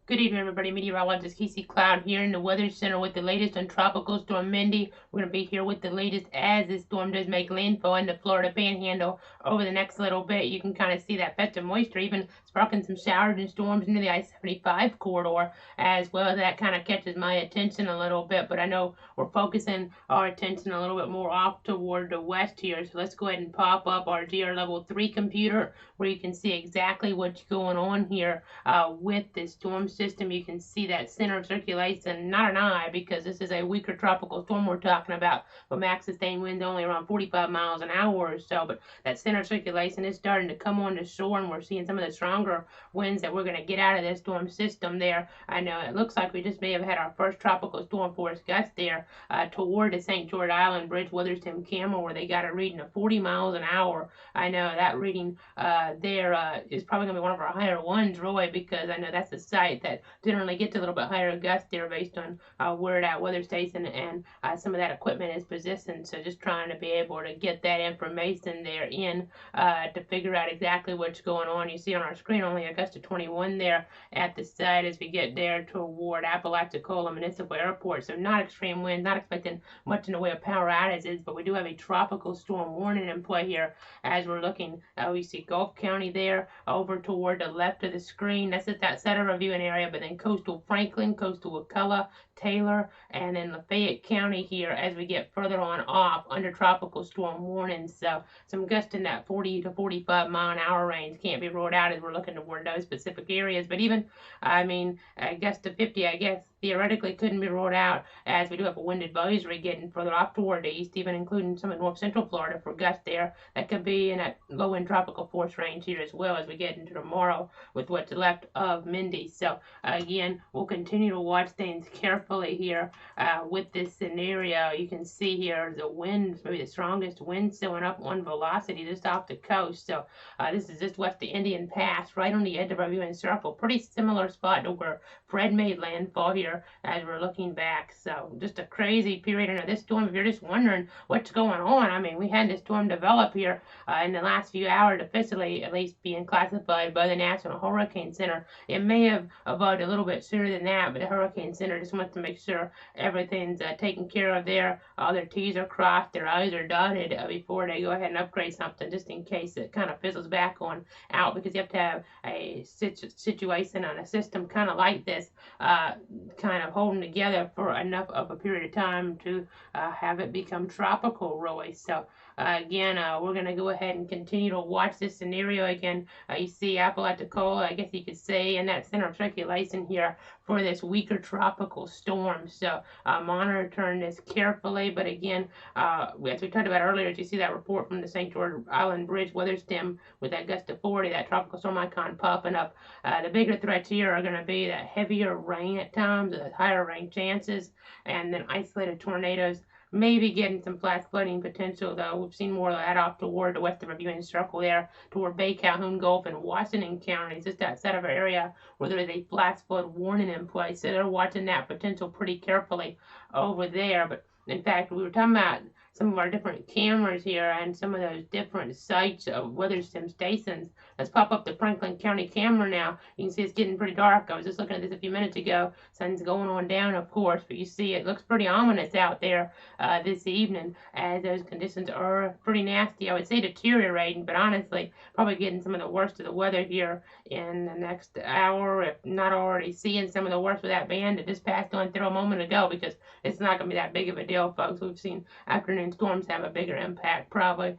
Good evening, everybody. Meteorologist Casey Cloud here in the Weather Center with the latest on Tropical Storm Mindy. We're going to be here with the latest as this storm does make landfall in the Florida Panhandle over the next little bit. You can kind of see that patch of moisture even sparking some showers and storms into the I-75 corridor as well. That kind of catches my attention a little bit, but I know we're focusing our attention a little bit more off toward the west here. So let's go ahead and pop up our GR Level 3 computer where you can see exactly what's going on here with this storm system. You can see that center of circulation, not an eye because this is a weaker tropical storm we're talking about, but max sustained winds only around 45 miles an hour or so. But that center of circulation is starting to come on the shore, and we're seeing some of the stronger winds that we're going to get out of this storm system there. I know it looks like we just may have had our first tropical storm force gust there toward the St. George Island Bridge weather stem camera where they got a reading of 40 miles an hour. I know that reading there is probably going to be one of our higher ones, Roy, because I know that's a site that generally gets a little bit higher gust there based on where that weather station and some of that equipment is positioned. So just trying to be able to get that information there in to figure out exactly what's going on. You see on our screen only a gust of 21 there at the site as we get there toward Apalachicola Municipal Airport. So not extreme winds, not expecting much in the way of power outages, but we do have a tropical storm warning in play here as we're looking. We see Gulf County there over toward the left of the screen. That's at that center viewing area, but then coastal Franklin, coastal Wakulla, Taylor, and then Lafayette County here as we get further on off under tropical storm warnings. So some gusts in that 40 to 45 mile an hour range can't be ruled out as we're looking toward those specific areas. But even, a gust of 50, I guess, theoretically couldn't be ruled out as we do have a wind advisory getting further off toward the east, even including some of north central Florida for gusts there. That could be in that low wind tropical force range here as well as we get into tomorrow with what's left of Mindy. So again, we'll continue to watch things carefully here with this scenario. You can see here the winds, maybe the strongest wind showing up on velocity just off the coast. So this is just west of Indian Pass, right on the edge of our viewing circle. Pretty similar spot to where Fred made landfall here as we're looking back. So just a crazy period under this storm. If you're just wondering what's going on, we had this storm develop here in the last few hours, officially at least being classified by the National Hurricane Center. It may have evolved a little bit sooner than that, but the Hurricane Center just wants to make sure everything's taken care of there. All their T's are crossed, their I's are dotted before they go ahead and upgrade something, just in case it kind of fizzles back on out, because you have to have a situation on a system kind of like this kind of holding together for enough of a period of time to have it become tropical, really. So again, we're going to go ahead and continue to watch this scenario. Again, you see Apalachicola, I guess you could say, in that center of circulation here for this weaker tropical storm. So monitoring this carefully. But again, as we talked about earlier, you see that report from the St. George Island Bridge weather stem with that gust of 40, that tropical storm icon popping up. The bigger threats here are going to be that heavier rain at times, the higher rain chances, and then isolated tornadoes. Maybe getting some flash flooding potential, though. We've seen more of that off toward the west of our viewing circle there, toward Bay, Calhoun Gulf, and Washington counties, just outside of our area where there is a flash flood warning in place. So they're watching that potential pretty carefully over there. But in fact, we were talking about some of our different cameras here and some of those different sites of weather stem stations. Let's pop up the Franklin County camera now. You can see it's getting pretty dark. I was just looking at this a few minutes ago. Sun's going on down, of course, but you see it looks pretty ominous out there this evening as those conditions are pretty nasty. I would say deteriorating, but honestly, probably getting some of the worst of the weather here in the next hour, if not already seeing some of the worst of that band that just passed on through a moment ago, because it's not going to be that big of a deal, folks. We've seen afternoon storms have a bigger impact probably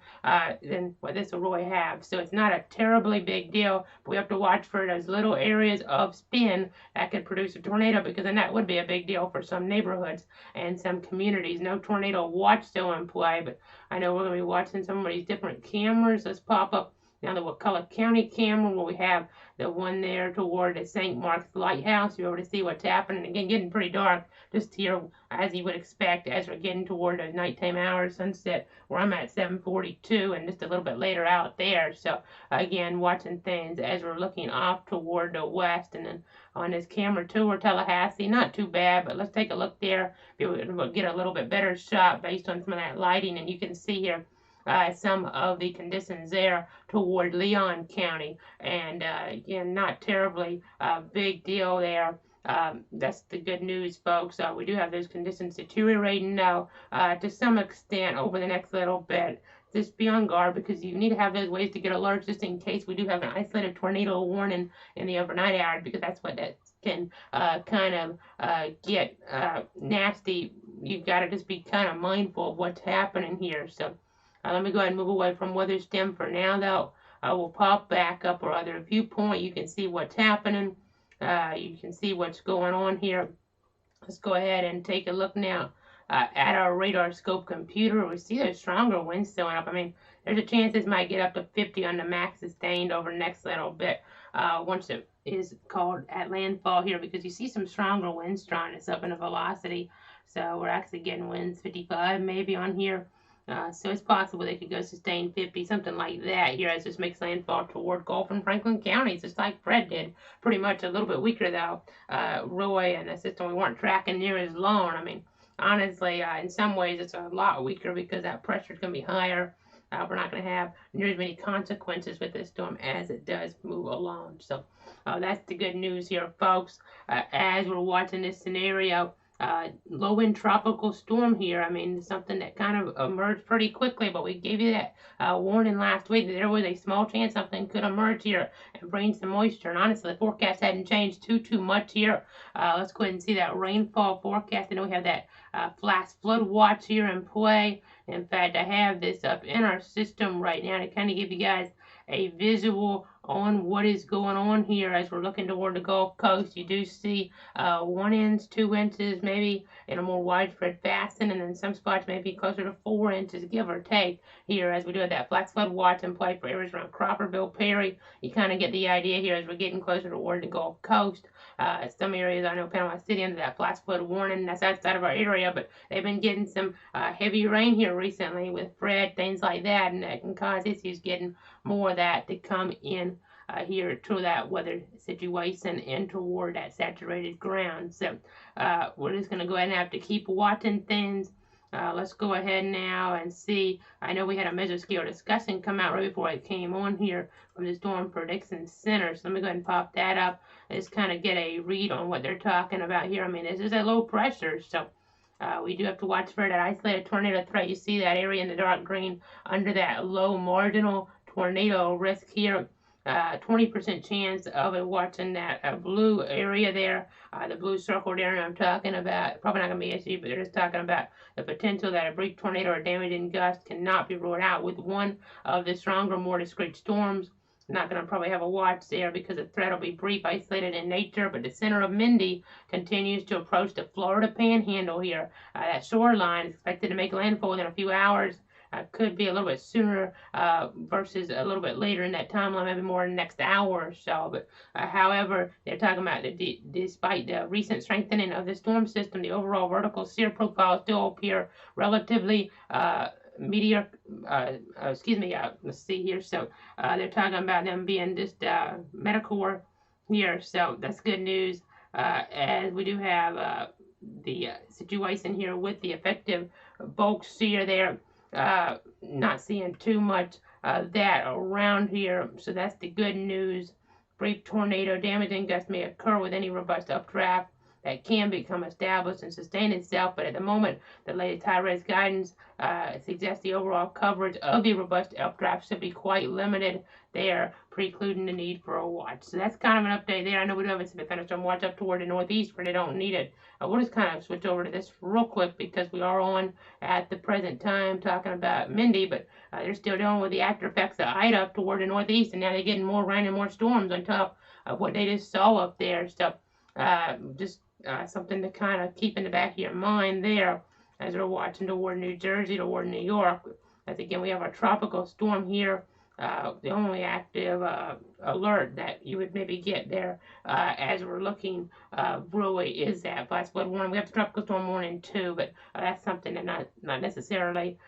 than what this will really have. So it's not a terribly big deal, but we have to watch for those little areas of spin that could produce a tornado, because then that would be a big deal for some neighborhoods and some communities. No tornado watch still in play, but I know we're going to be watching some of these different cameras. Let's pop up now the Wakulla County camera where we have the one there toward the St. Mark's Lighthouse. You're able to see what's happening. Again, getting pretty dark just here as you would expect as we're getting toward those nighttime hours, sunset, where I'm at 7:42 and just a little bit later out there. So again, watching things as we're looking off toward the west. And then on this camera tour, Tallahassee, not too bad, but let's take a look there. We'll get a little bit better shot based on some of that lighting. And you can see here some of the conditions there toward Leon County. And again, not terribly big deal there. That's the good news, folks. We do have those conditions deteriorating now to some extent over the next little bit. Just be on guard because you need to have those ways to get alerts just in case we do have an isolated tornado warning in the overnight hours, because that's what that can kind of get nasty. You've got to just be kind of mindful of what's happening here. So let me go ahead and move away from weather stem for now, though. We'll pop back up our other viewpoint. You can see what's happening. You can see what's going on here. Let's go ahead and take a look now at our radar scope computer. We see those stronger winds showing up. I mean, there's a chance this might get up to 50 on the max sustained over the next little bit once it is called at landfall here, because you see some stronger winds drawing us up in a velocity. So we're actually getting winds 55 maybe on here. So it's possible they could go sustain 50, something like that here as this makes landfall toward Gulf and Franklin counties, just like Fred did. Pretty much a little bit weaker, though. Roy and the system we weren't tracking near as long. I mean, honestly, in some ways it's a lot weaker because that pressure is going to be higher. We're not going to have near as many consequences with this storm as it does move along. So that's the good news here, folks. As we're watching this scenario, low wind tropical storm here. I mean, something that kind of emerged pretty quickly, but we gave you that warning last week that there was a small chance something could emerge here and bring some moisture. And honestly, the forecast hadn't changed too much here. Let's go ahead and see that rainfall forecast. I know we have that flash flood watch here in play. In fact, I have this up in our system right now to kind of give you guys a visual on what is going on here as we're looking toward the Gulf Coast. You do see 1 inch, 2 inches, maybe in a more widespread fashion, and then some spots maybe closer to 4 inches, give or take, here as we do have that flash flood watch in play for areas around Cropperville, Perry. You kind of get the idea here as we're getting closer toward the Gulf Coast. Some areas, I know Panama City under that flash flood warning, that's outside of our area, but they've been getting some heavy rain here recently with Fred, things like that, and that can cause issues getting more of that to come in here to that weather situation and toward that saturated ground. So we're just going to go ahead and have to keep watching things. Let's go ahead now and see. I know we had a measure scale discussion come out right before I came on here from the Storm Prediction Center. So let me go ahead and pop that up and just kind of get a read on what they're talking about here. I mean, this is a low pressure, so we do have to watch for that isolated tornado threat. You see that area in the dark green under that low marginal tornado risk here. 20% chance of it watching that blue area there, the blue circled area I'm talking about. Probably not going to be an issue, but they're just talking about the potential that a brief tornado or damaging gust cannot be ruled out with one of the stronger, more discrete storms. Not going to probably have a watch there because the threat will be brief, isolated in nature, but the center of Mindy continues to approach the Florida Panhandle here. That shoreline is expected to make landfall within a few hours. Could be a little bit sooner versus a little bit later in that timeline, maybe more in the next hour or so. But however, they're talking about that despite the recent strengthening of the storm system, the overall vertical shear profile still appear relatively let's see here. So they're talking about them being just medical here. So that's good news. As we do have the situation here with the effective bulk shear there. Not seeing too much that around here, so that's the good news. Brief tornado damaging gust may occur with any robust updraft that can become established and sustain itself, but at the moment, the latest high-res guidance suggests the overall coverage of the robust updraft should be quite limited there, precluding the need for a watch. So that's kind of an update there. I know we do have a thunderstorm watch up toward the northeast where they don't need it. We'll just kind of switch over to this real quick because we are on at the present time talking about Mindy, but they're still dealing with the after effects of Ida up toward the northeast, and now they're getting more rain and more storms on top of what they just saw up there. So just something to kind of keep in the back of your mind there as we're watching toward New Jersey, toward New York. As again, we have our tropical storm here. The only active alert that you would maybe get there as we're looking really is that flash flood warning. We have the tropical storm warning too, but that's something that not necessarily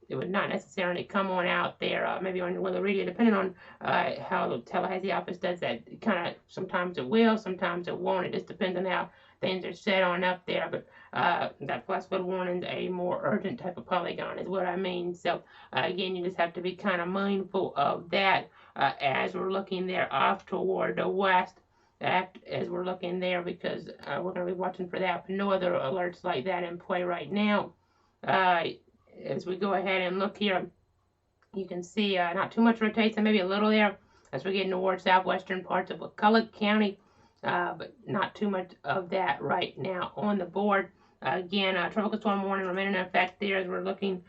it would not necessarily come on out there, maybe on your weather radio, depending on how the Tallahassee office does that. Kind of sometimes it will, sometimes it won't. It just depends on how things are set on up there. But that flash flood warning is a more urgent type of polygon, is what I mean. So again, you just have to be kind of mindful of that as we're looking there off toward the west. As we're looking there, because we're going to be watching for that. No other alerts like that in play right now. As we go ahead and look here, you can see not too much rotation, maybe a little there as we get towards southwestern parts of McCulloch County, but not too much of that right now on the board. Again, tropical storm warning remaining in effect there as we're looking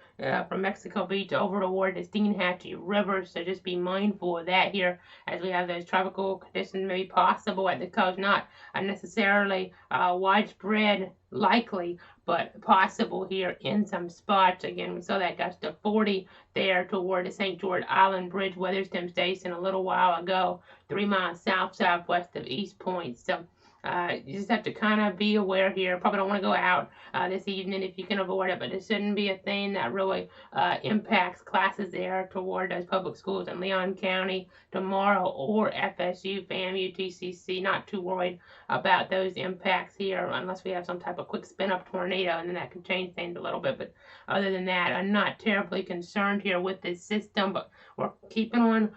from Mexico Beach over toward the Steinhatchee River. So just be mindful of that here as we have those tropical conditions maybe possible at the coast. Not necessarily widespread likely, but possible here in some spots. Again, we saw that gust of 40 there toward the St. George Island Bridge, Weatherston Station a little while ago, 3 miles southwest of East Point. So you just have to kind of be aware here. Probably don't want to go out this evening if you can avoid it, but it shouldn't be a thing that really impacts classes there toward those public schools in Leon County tomorrow, or FSU, FAMU, TCC. Not too worried about those impacts here unless we have some type of quick spin-up tornado, and then that could change things a little bit. But other than that, I'm not terribly concerned here with this system, but we're keeping on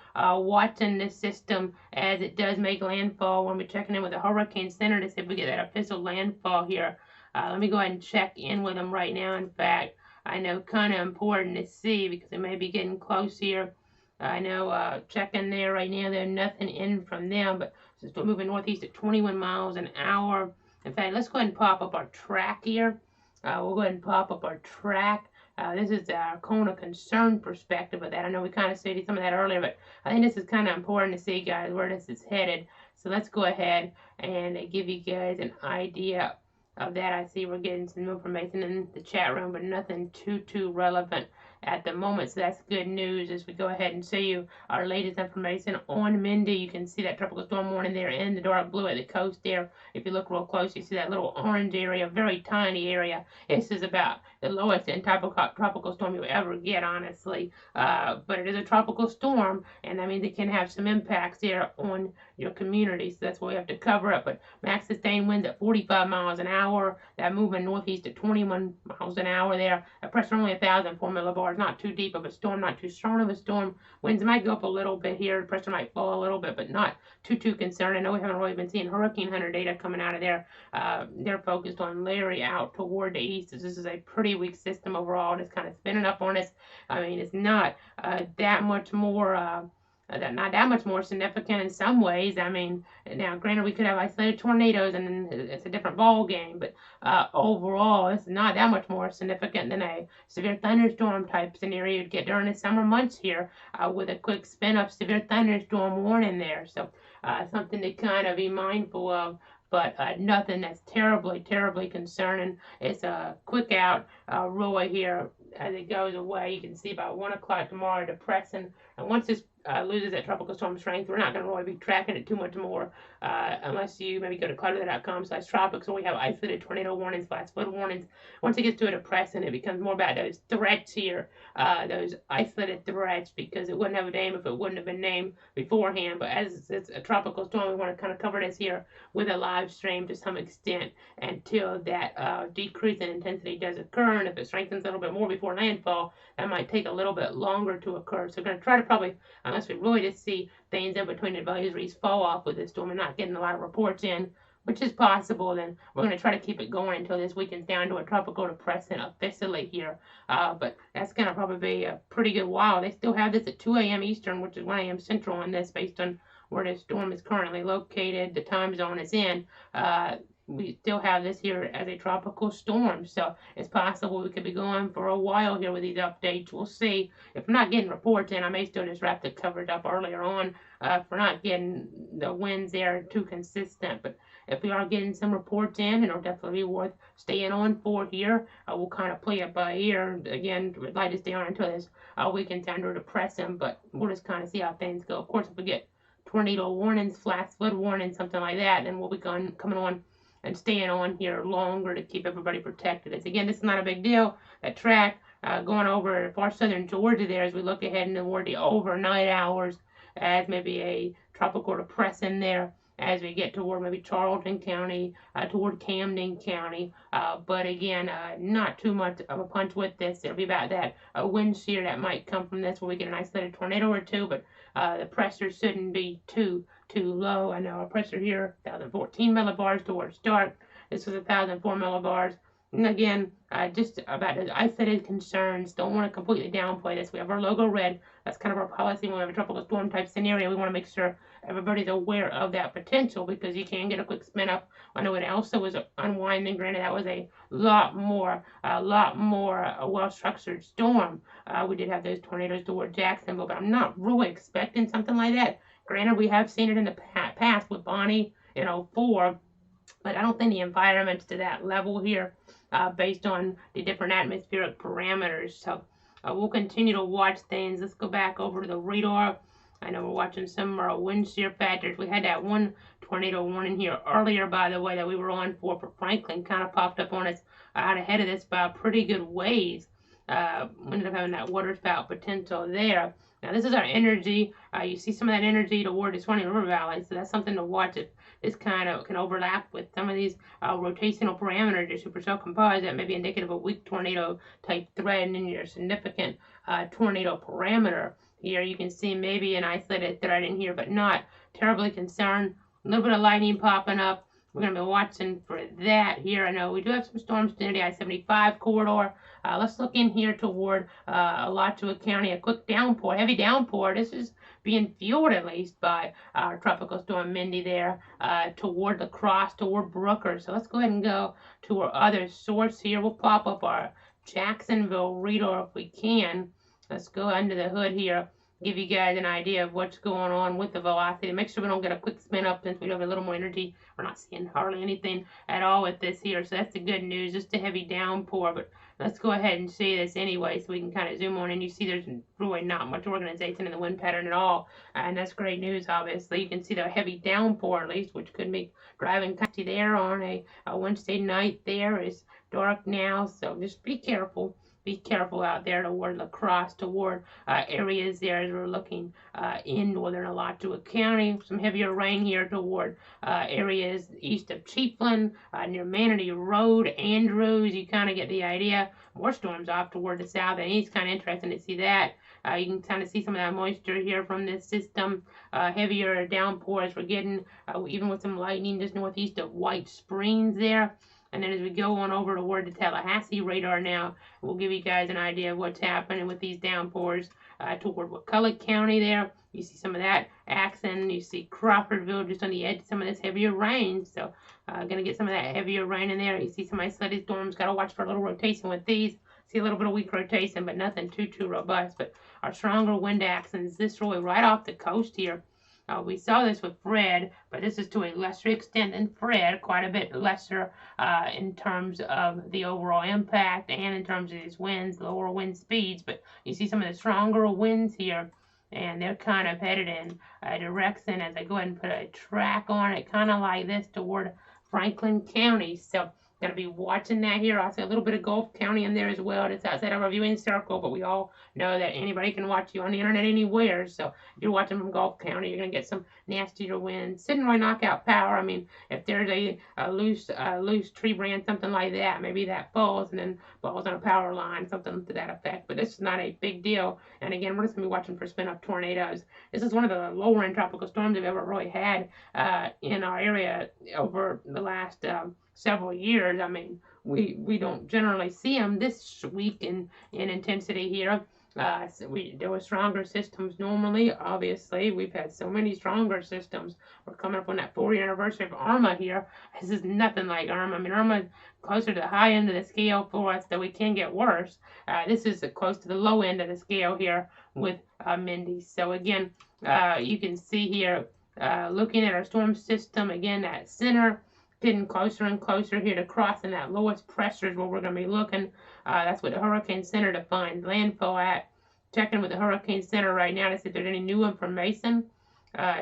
watching this system as it does make landfall. When we're checking in with the Hurricane Center to see if we get that official landfall here. Let me go ahead and check in with them right now. In fact, I know kind of important to see because it may be getting close here. I know checking there right now, there's nothing in from them, but since we're moving northeast at 21 miles an hour. In fact, let's go ahead and pop up our track here. We'll go ahead and pop up our track. This is our Kona concern perspective of that. I know we kind of stated some of that earlier, but I think this is kind of important to see, guys, where this is headed. So let's go ahead and give you guys an idea of that. I see we're getting some information in the chat room, but nothing too relevant at the moment. So that's good news as we go ahead and show you our latest information on Mindy. You can see that tropical storm warning there in the dark blue at the coast there. If you look real close, you see that little orange area, very tiny area. This is about the lowest in tropical storm you'll ever get, honestly. But it is a tropical storm, and that means it can have some impacts there on your community. So that's what we have to cover up. But max sustained winds at 45 miles an hour. That moving northeast at 21 miles an hour there. That pressure only 1,004 millibars. Not too deep of a storm, not too strong of a storm. Winds might go up a little bit here. The pressure might fall a little bit, but not too concerned. I know we haven't really been seeing Hurricane Hunter data coming out of there. They're focused on Larry out toward the east. This is a pretty weak system overall. It's kind of spinning up on us. I mean, it's not that much more not that much more significant in some ways. I mean, now granted we could have isolated tornadoes and it's a different ball game, but overall it's not that much more significant than a severe thunderstorm type scenario you'd get during the summer months here with a quick spin up severe thunderstorm warning there. So something to kind of be mindful of. But nothing that's terribly concerning. It's a quick out Roy here as it goes away. You can see about 1 o'clock tomorrow depressing. And once this loses that tropical storm strength, we're not going to really be tracking it too much more unless you maybe go to cloudweather.com/tropics where we have isolated tornado warnings, flash flood warnings. Once it gets to a depressant, it becomes more about those threats here, those isolated threats, because it wouldn't have a name if it wouldn't have been named beforehand. But as it's a tropical storm, we want to kind of cover this here with a live stream to some extent until that decrease in intensity does occur. And if it strengthens a little bit more before landfall, that might take a little bit longer to occur. So we're going to try to probably, unless we really just see things in between advisories fall off with this storm and not getting a lot of reports in, which is possible, then we're going to try to keep it going until this weekend's down to a tropical depressant officially here. But that's going to probably be a pretty good while. They still have this at 2 a.m. Eastern, which is 1 a.m. Central on this based on where the storm is currently located, the time zone it's in. We still have this here as a tropical storm, so it's possible we could be going for a while here with these updates. We'll see. If I'm not getting reports in, I may still just wrap the coverage up earlier on if we're not getting the winds there too consistent. But if we are getting some reports in, it'll definitely be worth staying on for here. We'll kind of play it by ear. Again, we'd like to stay on until this weekend time to depress them, but we'll just kind of see how things go. Of course, if we get tornado warnings, flash flood warnings, something like that, then we'll be coming on and staying on here longer to keep everybody protected. Again, this is not a big deal. That track going over far southern Georgia there as we look ahead toward the overnight hours as maybe a tropical depressant there as we get toward maybe Charlton County, toward Camden County. But again, not too much of a punch with this. It'll be about that wind shear that might come from this, where we get an isolated tornado or two, but the pressure shouldn't be too low. I know our pressure here, 1,014 millibars towards start. This was 1,004 millibars. And again, just about the isolated concerns. Don't want to completely downplay this. We have our logo red. That's kind of our policy when we have a tropical storm type scenario. We want to make sure everybody's aware of that potential, because you can get a quick spin up. I know it also was unwinding. Granted, that was a lot more well-structured storm. We did have those tornadoes toward Jacksonville, but I'm not really expecting something like that. Granted, we have seen it in the past with Bonnie in 04, but I don't think the environment's to that level here, based on the different atmospheric parameters. So we'll continue to watch things. Let's go back over to the radar. I know we're watching some of our wind shear factors. We had that one tornado warning here earlier, by the way, that we were on for Franklin. Kind of popped up on us out ahead of this by a pretty good ways. We ended up having that water spout potential there. Now, this is our energy. You see some of that energy toward the Swanee River Valley, so that's something to watch. If this kind of can overlap with some of these rotational parameters, your supercell composite, that may be indicative of a weak tornado type threat, and then your significant tornado parameter. Here you can see maybe an isolated threat in here, but not terribly concerned. A little bit of lightning popping up. We're going to be watching for that here. I know we do have some storms in the I-75 corridor. Let's look in here toward Alachua County, a quick downpour, heavy downpour. This is being fueled at least by our tropical storm Mindy there, toward La Crosse, toward Brooker. So let's go ahead and go to our other source here. We'll pop up our Jacksonville radar if we can. Let's go under the hood here, give you guys an idea of what's going on with the velocity. Make sure we don't get a quick spin up, since we have a little more energy. We're not seeing hardly anything at all with this here, so that's the good news. Just a heavy downpour, but let's go ahead and see this anyway, so we can kind of zoom on, and you see there's really not much organization in the wind pattern at all, and that's great news. Obviously, you can see the heavy downpour at least, which could be driving country there on a Wednesday night. There is dark now, so just be careful. Be careful out there toward La Crosse, toward areas there as we're looking in northern Alachua County. Some heavier rain here toward areas east of Chiefland, near Manatee Road, Andrews. You kind of get the idea. More storms off toward the south and east. Kind of interesting to see that. You can kind of see some of that moisture here from this system. Heavier downpours we're getting, even with some lightning just northeast of White Springs there. And then as we go on over toward the Tallahassee radar now, we'll give you guys an idea of what's happening with these downpours toward Wakulla County there. You see some of that Axon. You see Crawfordville just on the edge of some of this heavier rain. So going to get some of that heavier rain in there. You see some isolated storms. Got to watch for a little rotation with these. See a little bit of weak rotation, but nothing too robust. But our stronger wind actions, this really right off the coast here. We saw this with Fred, but this is to a lesser extent than Fred, quite a bit lesser in terms of the overall impact and in terms of these winds, lower wind speeds. But you see some of the stronger winds here, and they're kind of headed in a direction, as I go ahead and put a track on it, kind of like this toward Franklin County. So going to be watching that here. I'll say a little bit of Gulf County in there as well. It's outside of our viewing circle, but we all know that anybody can watch you on the internet anywhere. So if you're watching from Gulf County, you're going to get some nastier winds. Shouldn't really knock out power. I mean, if there's a loose tree branch, something like that, maybe that falls and then falls on a power line, something to that effect. But this is not a big deal. And again, we're just going to be watching for spin-up tornadoes. This is one of the lower-end tropical storms we've ever really had in our area over the last several years. I mean, we don't generally see them this week in intensity here. There were stronger systems normally. Obviously, we've had so many stronger systems. We're coming up on that 40th anniversary of Irma here. This is nothing like Irma. I mean, Irma is closer to the high end of the scale for us, though we can get worse. This is close to the low end of the scale here with Mindy. So again, you can see here, looking at our storm system, again, that center, getting closer and closer here to crossing that lowest pressure is where we're going to be looking. That's what the Hurricane Center defines landfall at. Checking with the Hurricane Center right now to see if there's any new information.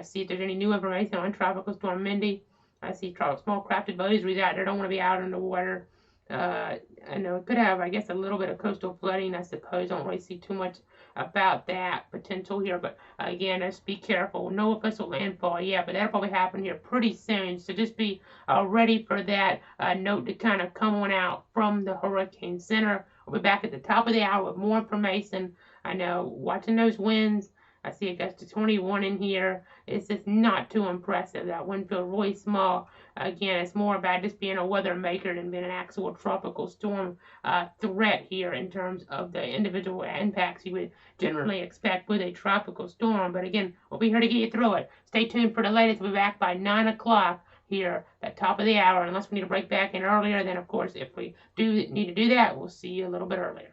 See if there's any new information on Tropical Storm Mindy. I see small crafted bozaries out there. Don't want to be out in the water. I know it could have, I guess, a little bit of coastal flooding, I suppose. Don't really see too much about that potential here. But again, just be careful. No official landfall yet, but that'll probably happen here pretty soon. So just be ready for that note to kind of come on out from the Hurricane Center. We'll be back at the top of the hour with more information. I know, watching those winds, I see a gust of 21 in here. It's just not too impressive. That wind feels really small. Again, it's more about just being a weather maker than being an actual tropical storm threat here in terms of the individual impacts you would generally expect with a tropical storm. But again, we'll be here to get you through it. Stay tuned for the latest. We'll be back by 9 o'clock here at top of the hour. Unless we need to break back in earlier, then of course, if we do need to do that, we'll see you a little bit earlier.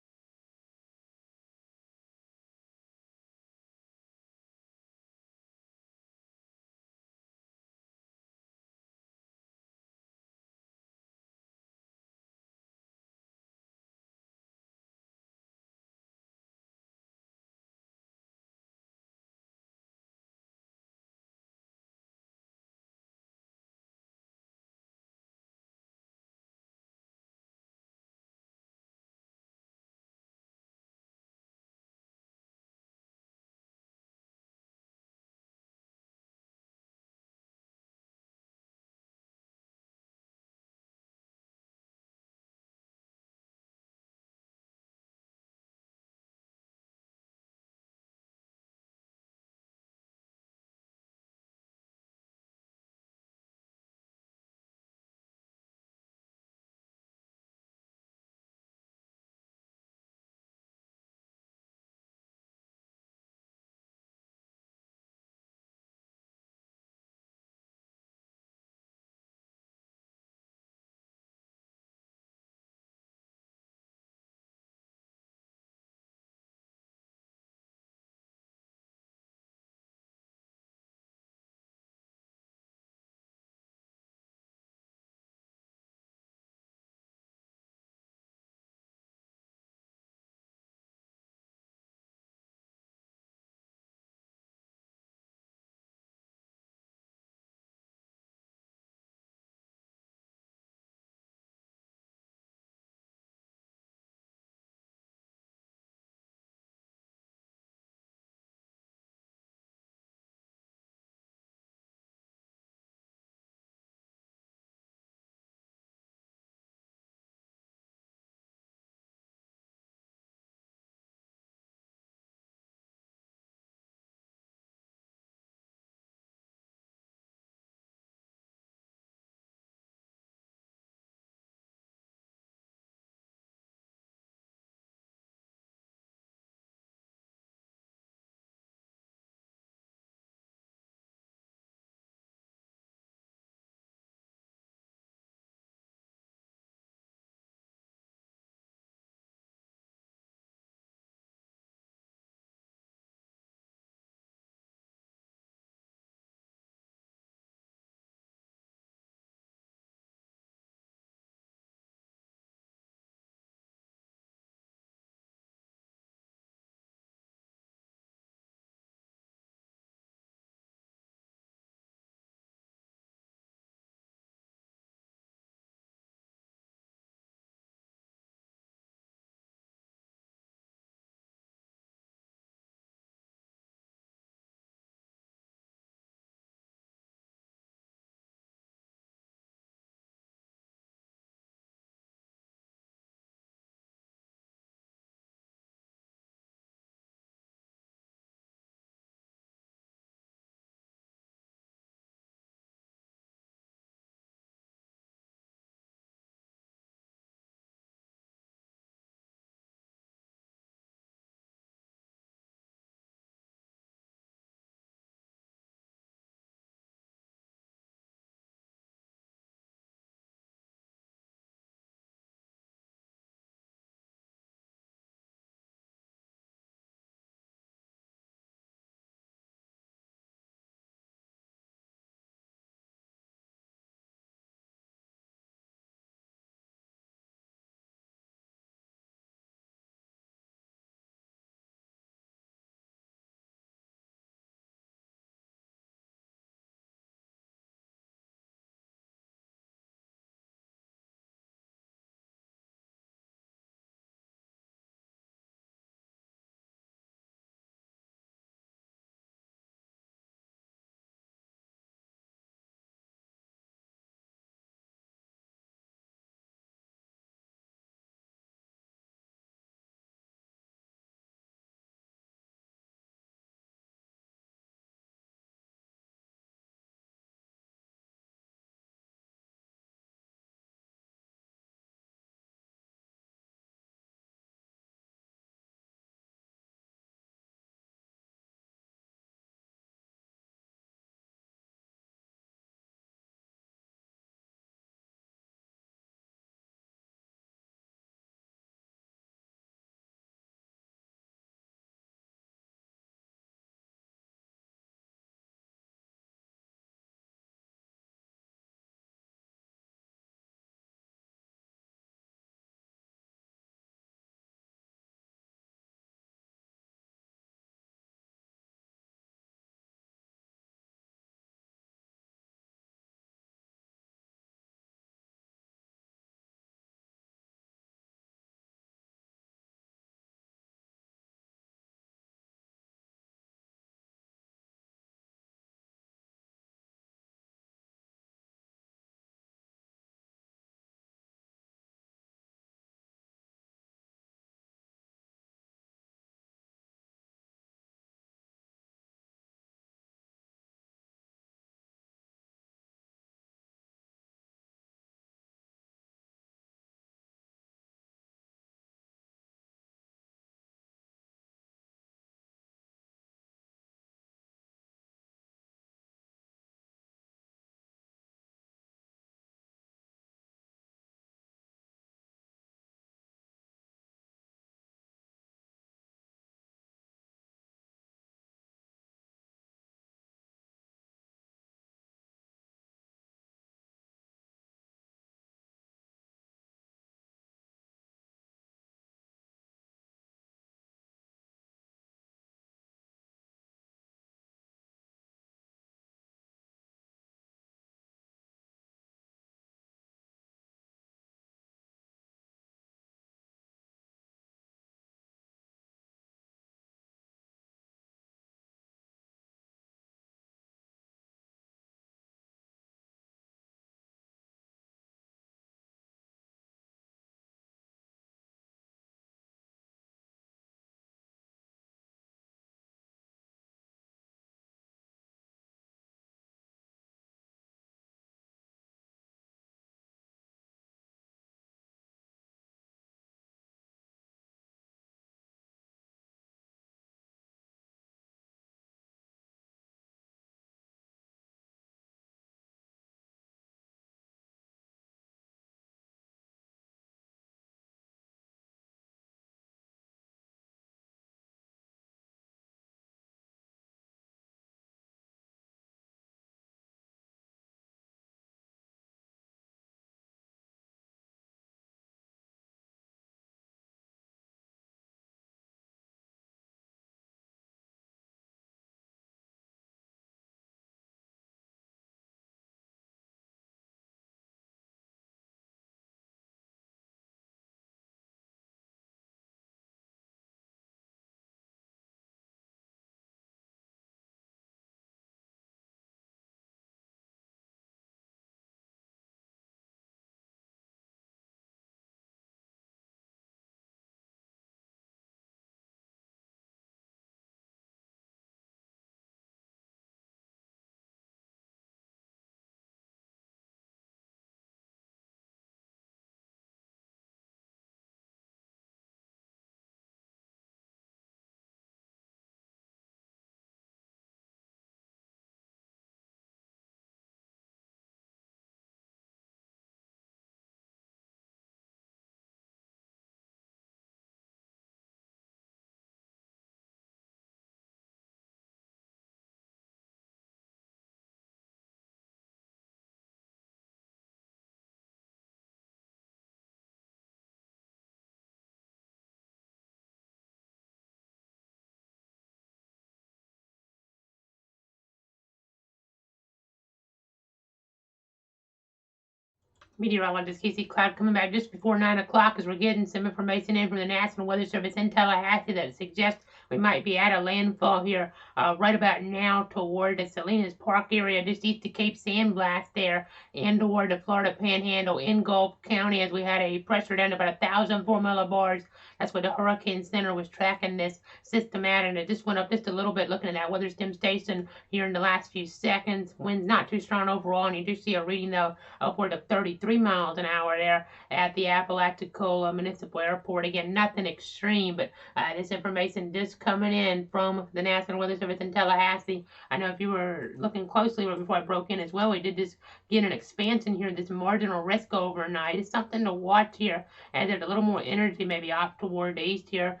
Meteorologist Casey Cloud coming back just before 9 o'clock as we're getting some information in from the National Weather Service in Tallahassee that suggests we might be at a landfall here right about now toward the Salinas Park area just east of Cape San Blas there and toward the Florida Panhandle in Gulf County as we had a pressure down to about 1,004 millibars. That's where the Hurricane Center was tracking this system at, and it just went up just a little bit looking at that weather stem station here in the last few seconds. Wind's not too strong overall, and you do see a reading though upward of 33 miles an hour there at the Apalachicola Municipal Airport. Again, nothing extreme, but this information just coming in from the National Weather Service in Tallahassee. I know if you were looking closely before I broke in as well, we did just get an expansion here, this marginal risk overnight. It's something to watch here as there's a little more energy maybe off toward the east here.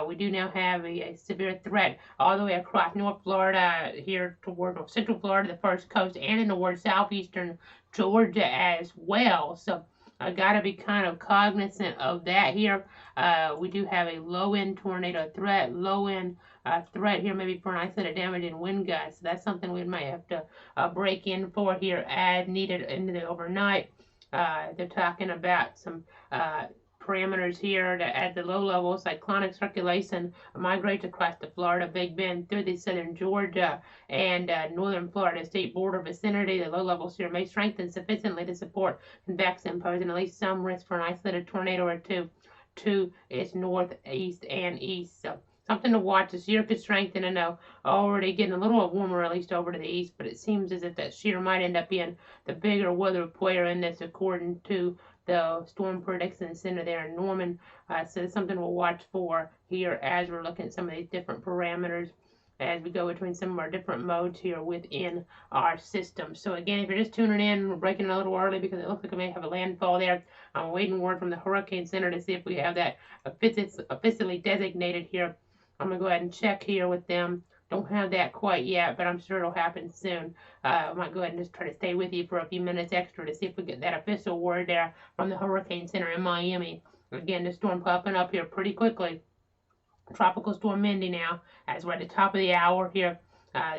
We do now have a severe threat all the way across North Florida here toward Central Florida, the first coast, and in toward southeastern Georgia as well. So I got to be kind of cognizant of that here. We do have a low-end tornado threat, low-end threat here maybe for an isolated damage in wind gusts. So that's something we might have to break in for here as needed into the overnight. They're talking about some parameters here that at the low level cyclonic circulation migrates across the Florida Big Bend through the southern Georgia and northern Florida state border vicinity. The low levels here may strengthen sufficiently to support convection, posing at least some risk for an isolated tornado or two to its northeast and east. So something to watch. The shear could strengthen. I know already getting a little warmer at least over to the east, but it seems as if that shear might end up being the bigger weather player in this according to the Storm Prediction Center there in Norman. So it's something we'll watch for here as we're looking at some of these different parameters as we go between some of our different modes here within our system. So again, if you're just tuning in, we're breaking a little early because it looks like we may have a landfall there. I'm waiting word from the Hurricane Center to see if we have that officially designated here. I'm going to go ahead and check here with them. Don't have that quite yet, but I'm sure it'll happen soon. I might go ahead and just try to stay with you for a few minutes extra to see if we get that official word there from the Hurricane Center in Miami. Again, the storm popping up here pretty quickly. Tropical storm Mindy now, as we're at the top of the hour here.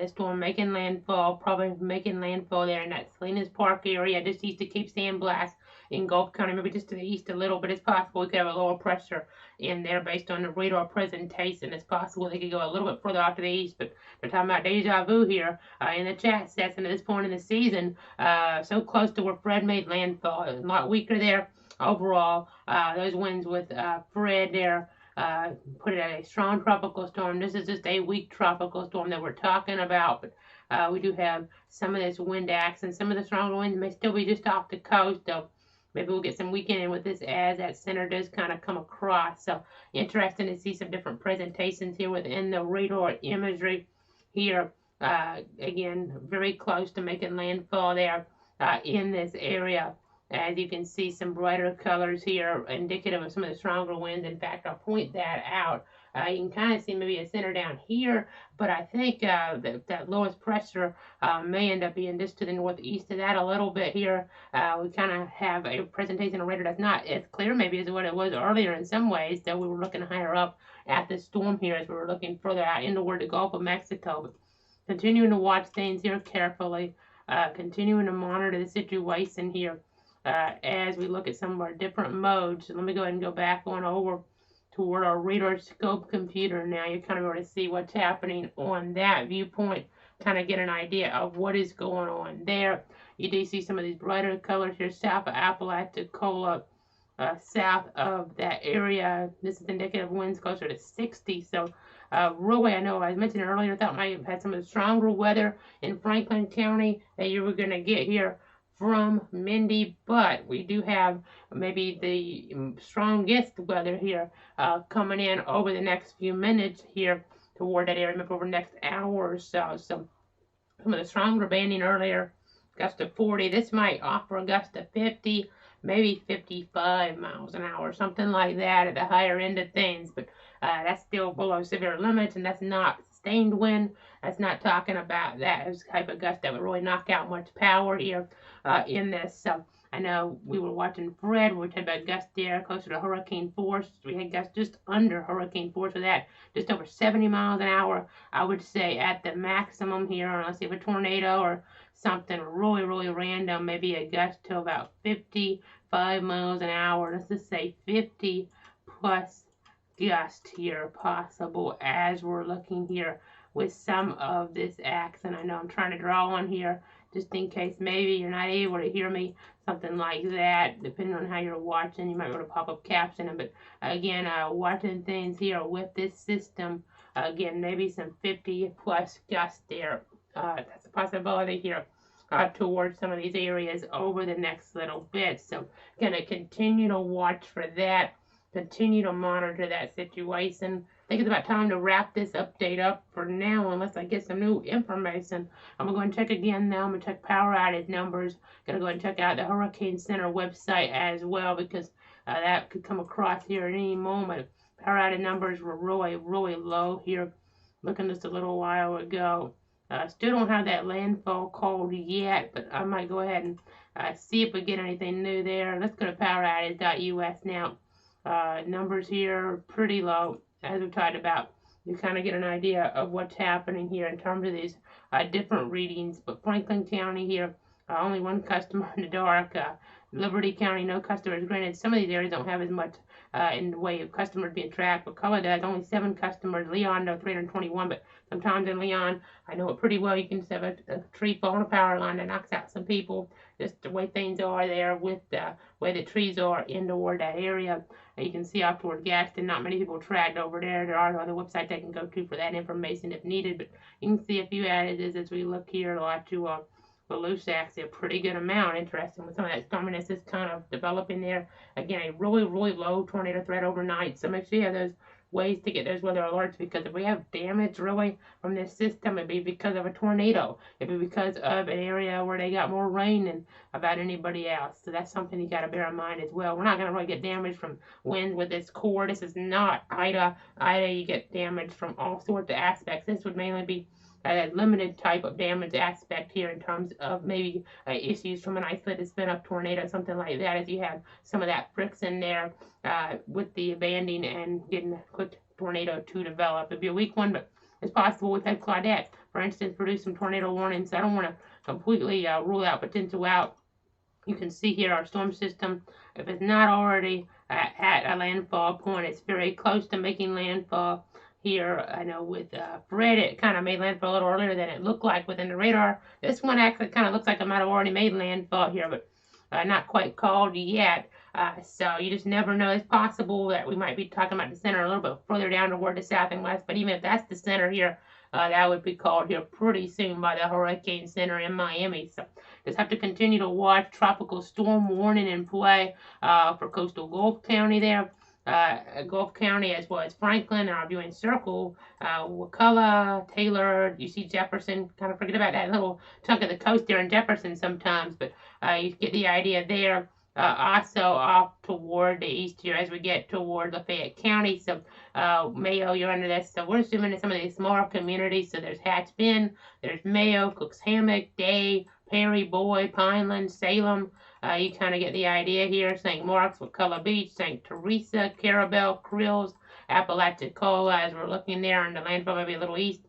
This storm making landfall, probably making landfall there in that Salinas Park area, just east of Cape San Blas in Gulf County, maybe just to the east a little, but it's possible we could have a lower pressure in there based on the radar presentation. It's possible they could go a little bit further off to the east, but they're talking about deja vu here in the chat session at this point in the season, so close to where Fred made landfall. A lot weaker there overall. Those winds with Fred there put it at a strong tropical storm. This is just a weak tropical storm that we're talking about, but we do have some of this wind action. Some of the stronger winds may still be just off the coast, though. Maybe we'll get some weekend with this as that center does kind of come across. So interesting to see some different presentations here within the radar imagery here. Again, very close to making landfall there in this area. As you can see, some brighter colors here indicative of some of the stronger winds. In fact, I'll point that out. You can kind of see maybe a center down here, but I think that lowest pressure may end up being just to the northeast of that a little bit here. We kind of have a presentation of radar that's not as clear maybe as what it was earlier in some ways, though we were looking higher up at the storm here as we were looking further out into toward the Gulf of Mexico. But continuing to watch things here carefully, continuing to monitor the situation here. As we look at some of our different modes. So let me go ahead and go back on over toward our radar scope computer now. You kind of able to see what's happening on that viewpoint, kind of get an idea of what is going on there. You do see some of these brighter colors here south of Apalachicola, south of that area. This is indicative of winds closer to 60. So really, I know I mentioned earlier, I thought I might have had some of the stronger weather in Franklin County that you were going to get here from Mindy, but we do have maybe the strongest weather here coming in over the next few minutes here toward that area, maybe over the next hour or so. So some of the stronger banding earlier, gust of 40. This might offer a gust of 50, maybe 55 miles an hour, something like that at the higher end of things, but that's still below severe limits, and that's not sustained wind. That's not talking about that type of gust that would really knock out much power here in this. So I know we were watching Fred. We were talking about gusts there closer to hurricane force. We had gusts just under hurricane force with that, just over 70 miles an hour. I would say at the maximum here, unless you have a tornado or something really, really random, maybe a gust to about 55 miles an hour. Let's just say 50 plus gust here possible as we're looking here with some of this accent. I know I'm trying to draw on here just in case maybe you're not able to hear me, something like that. Depending on how you're watching, you might be able to pop up captioning. But again, watching things here with this system, again, maybe some 50 plus gust there. That's a possibility here. Towards some of these areas over the next little bit. So, gonna continue to watch for that, continue to monitor that situation. I think it's about time to wrap this update up for now, unless I get some new information. I'm going to check again now. I'm going to check power outage numbers. Going to go and check out the Hurricane Center website as well, because that could come across here at any moment. Power outage numbers were really, really low here, looking just a little while ago. Still don't have that landfall called yet, but I might go ahead and see if we get anything new there. Let's go to poweroutage.us now. Numbers here are pretty low, as we've talked about. You kind of get an idea of what's happening here in terms of these different readings. But Franklin County here, only one customer in the dark. Liberty County, no customers. Granted, some of these areas don't have as much in the way of customers being tracked, but Color does. Only 7 customers. Leon, no, 321. But sometimes in Leon, I know it pretty well. You can just have a tree fall on a power line that knocks out some people. Just the way things are there with the way the trees are in toward that area. You can see off toward Gaston, not many people tracked over there. There are other websites they can go to for that information if needed, but you can see a few outages as we look here. A lot to Volusia, actually a pretty good amount. Interesting with some of that storminess is kind of developing there. Again, a really, really low tornado threat overnight. So make sure you have those ways to get those weather alerts, because if we have damage really from this system, it'd be because of a tornado. It'd be because of an area where they got more rain than about anybody else. So that's something you got to bear in mind as well. We're not going to really get damage from wind with this core. This is not Ida. Ida, you get damage from all sorts of aspects. This would mainly be a limited type of damage aspect here in terms of maybe issues from an isolated spin-up tornado, something like that, as you have some of that friction there with the banding and getting a quick tornado to develop. It'd be a weak one, but it's possible. We've had Claudette, for instance, produce some tornado warnings. So I don't want to completely rule out potential out. You can see here our storm system, if it's not already at a landfall point, it's very close to making landfall. Here, I know with Fred, it kind of made landfall a little earlier than it looked like within the radar. This one actually kind of looks like it might have already made landfall here, but not quite called yet. So you just never know. It's possible that we might be talking about the center a little bit further down toward the south and west, but even if that's the center here, that would be called here pretty soon by the Hurricane Center in Miami. So just have to continue to watch. Tropical storm warning in play for coastal Gulf County there. Gulf County as well as Franklin, our viewing circle, Wakulla, Taylor, you see Jefferson, kind of forget about that little chunk of the coast there in Jefferson sometimes, but you get the idea there. Also off toward the east here as we get toward Lafayette County. So Mayo, you're under this. So we're assuming in some of these smaller communities. So there's Hatch Bend, there's Mayo, Cook's Hammock, Day, Perry, Boyd, Pineland, Salem. You kind of get the idea here. St. Mark's, Wakulla Beach, St. Teresa, Carabel, Krills, Apalachicola, as we're looking there in the landfall, maybe a little east.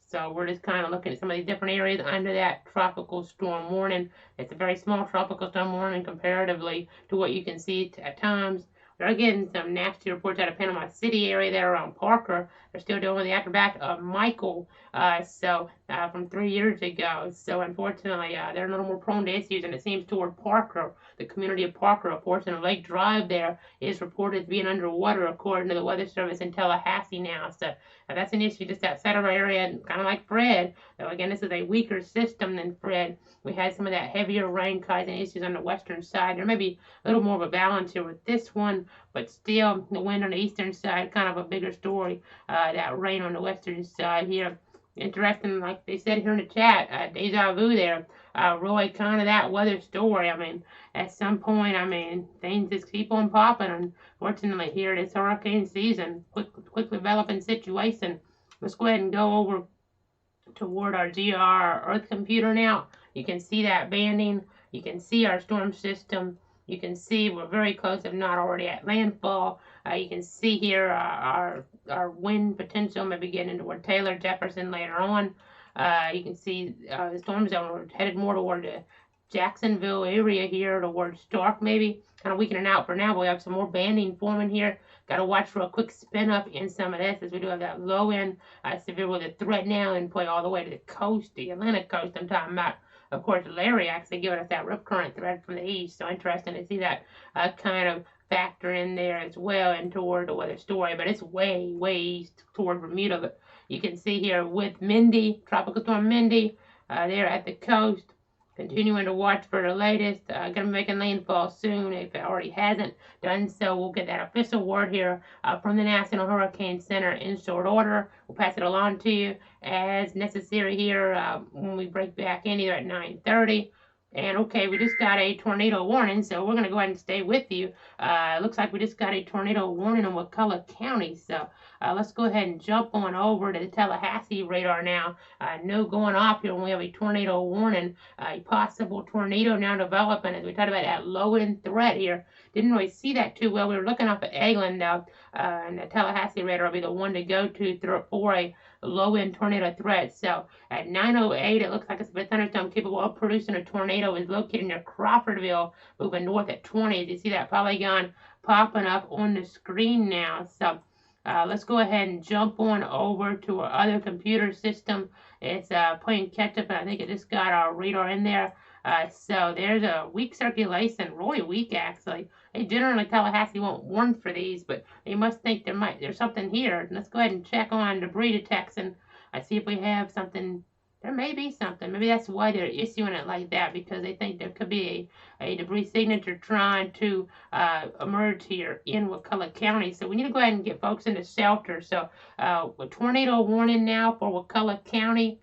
So we're just kind of looking at some of these different areas under that tropical storm warning. It's a very small tropical storm warning comparatively to what you can see at times. They're getting some nasty reports out of Panama City area there around Parker. They're still dealing with the aftermath of Michael, from 3 years ago. So unfortunately, they're a little more prone to issues, and it seems toward Parker. The community of Parker, a portion of Lake Drive there, is reported to being underwater according to the Weather Service in Tallahassee now. So that's an issue just outside of our area, kind of like Fred. Though again, this is a weaker system than Fred. We had some of that heavier rain causing issues on the western side. There may be a little more of a balance here with this one, but still the wind on the eastern side, kind of a bigger story. That rain on the western side here. Interesting, like they said here in the chat, deja vu there. Really kind of that weather story. I mean, at some point, things just keep on popping. Unfortunately, here it is hurricane season, quick developing situation. Let's go ahead and go over toward our GR Earth computer now. You can see that banding. You can see our storm system. You can see we're very close, if not already at landfall. You can see here our wind potential, maybe getting toward Taylor, Jefferson later on. You can see the storm zone, we're headed more toward the Jacksonville area here, towards Stark maybe, kind of weakening out for now, but we have some more banding forming here. Got to watch for a quick spin up in some of this, as we do have that low end severe weather threat now and play all the way to the coast, the Atlantic coast I'm talking about. Of course, Larry actually giving us that rip current threat from the east, so interesting to see that kind of factor in there as well and toward the weather story, but it's way, way east toward Bermuda. But you can see here with Mindy, Tropical Storm Mindy, there at the coast. Continuing to watch for the latest. Going to be making landfall soon. If it already hasn't done so, we'll get that official word here from the National Hurricane Center in short order. We'll pass it along to you as necessary here when we break back in, either at 9:30. And okay, we just got a tornado warning, so we're going to go ahead and stay with you. Looks like we just got a tornado warning in Wakulla County, so let's go ahead and jump on over to the Tallahassee radar now. No going off here when we have a tornado warning, a possible tornado now developing, as we talked about that low-end threat here. Didn't really see that too well. We were looking off at Eglin, and the Tallahassee radar will be the one to go to for a low-end tornado threat. So at 9:08, it looks like it's a thunderstorm capable of producing a tornado. Is located near Crawfordville, moving north at 20. As you see that polygon popping up on the screen now. So let's go ahead and jump on over to our other computer system. It's playing catch up, and I think it just got our radar in there. So there's a weak circulation, really weak actually. They generally, Tallahassee won't warn for these, but they must think there's something here. Let's go ahead and check on debris detection. See if we have something. There may be something. Maybe that's why they're issuing it like that, because they think there could be a debris signature trying to emerge here in Wakulla County. So we need to go ahead and get folks into shelter. So a tornado warning now for Wakulla County.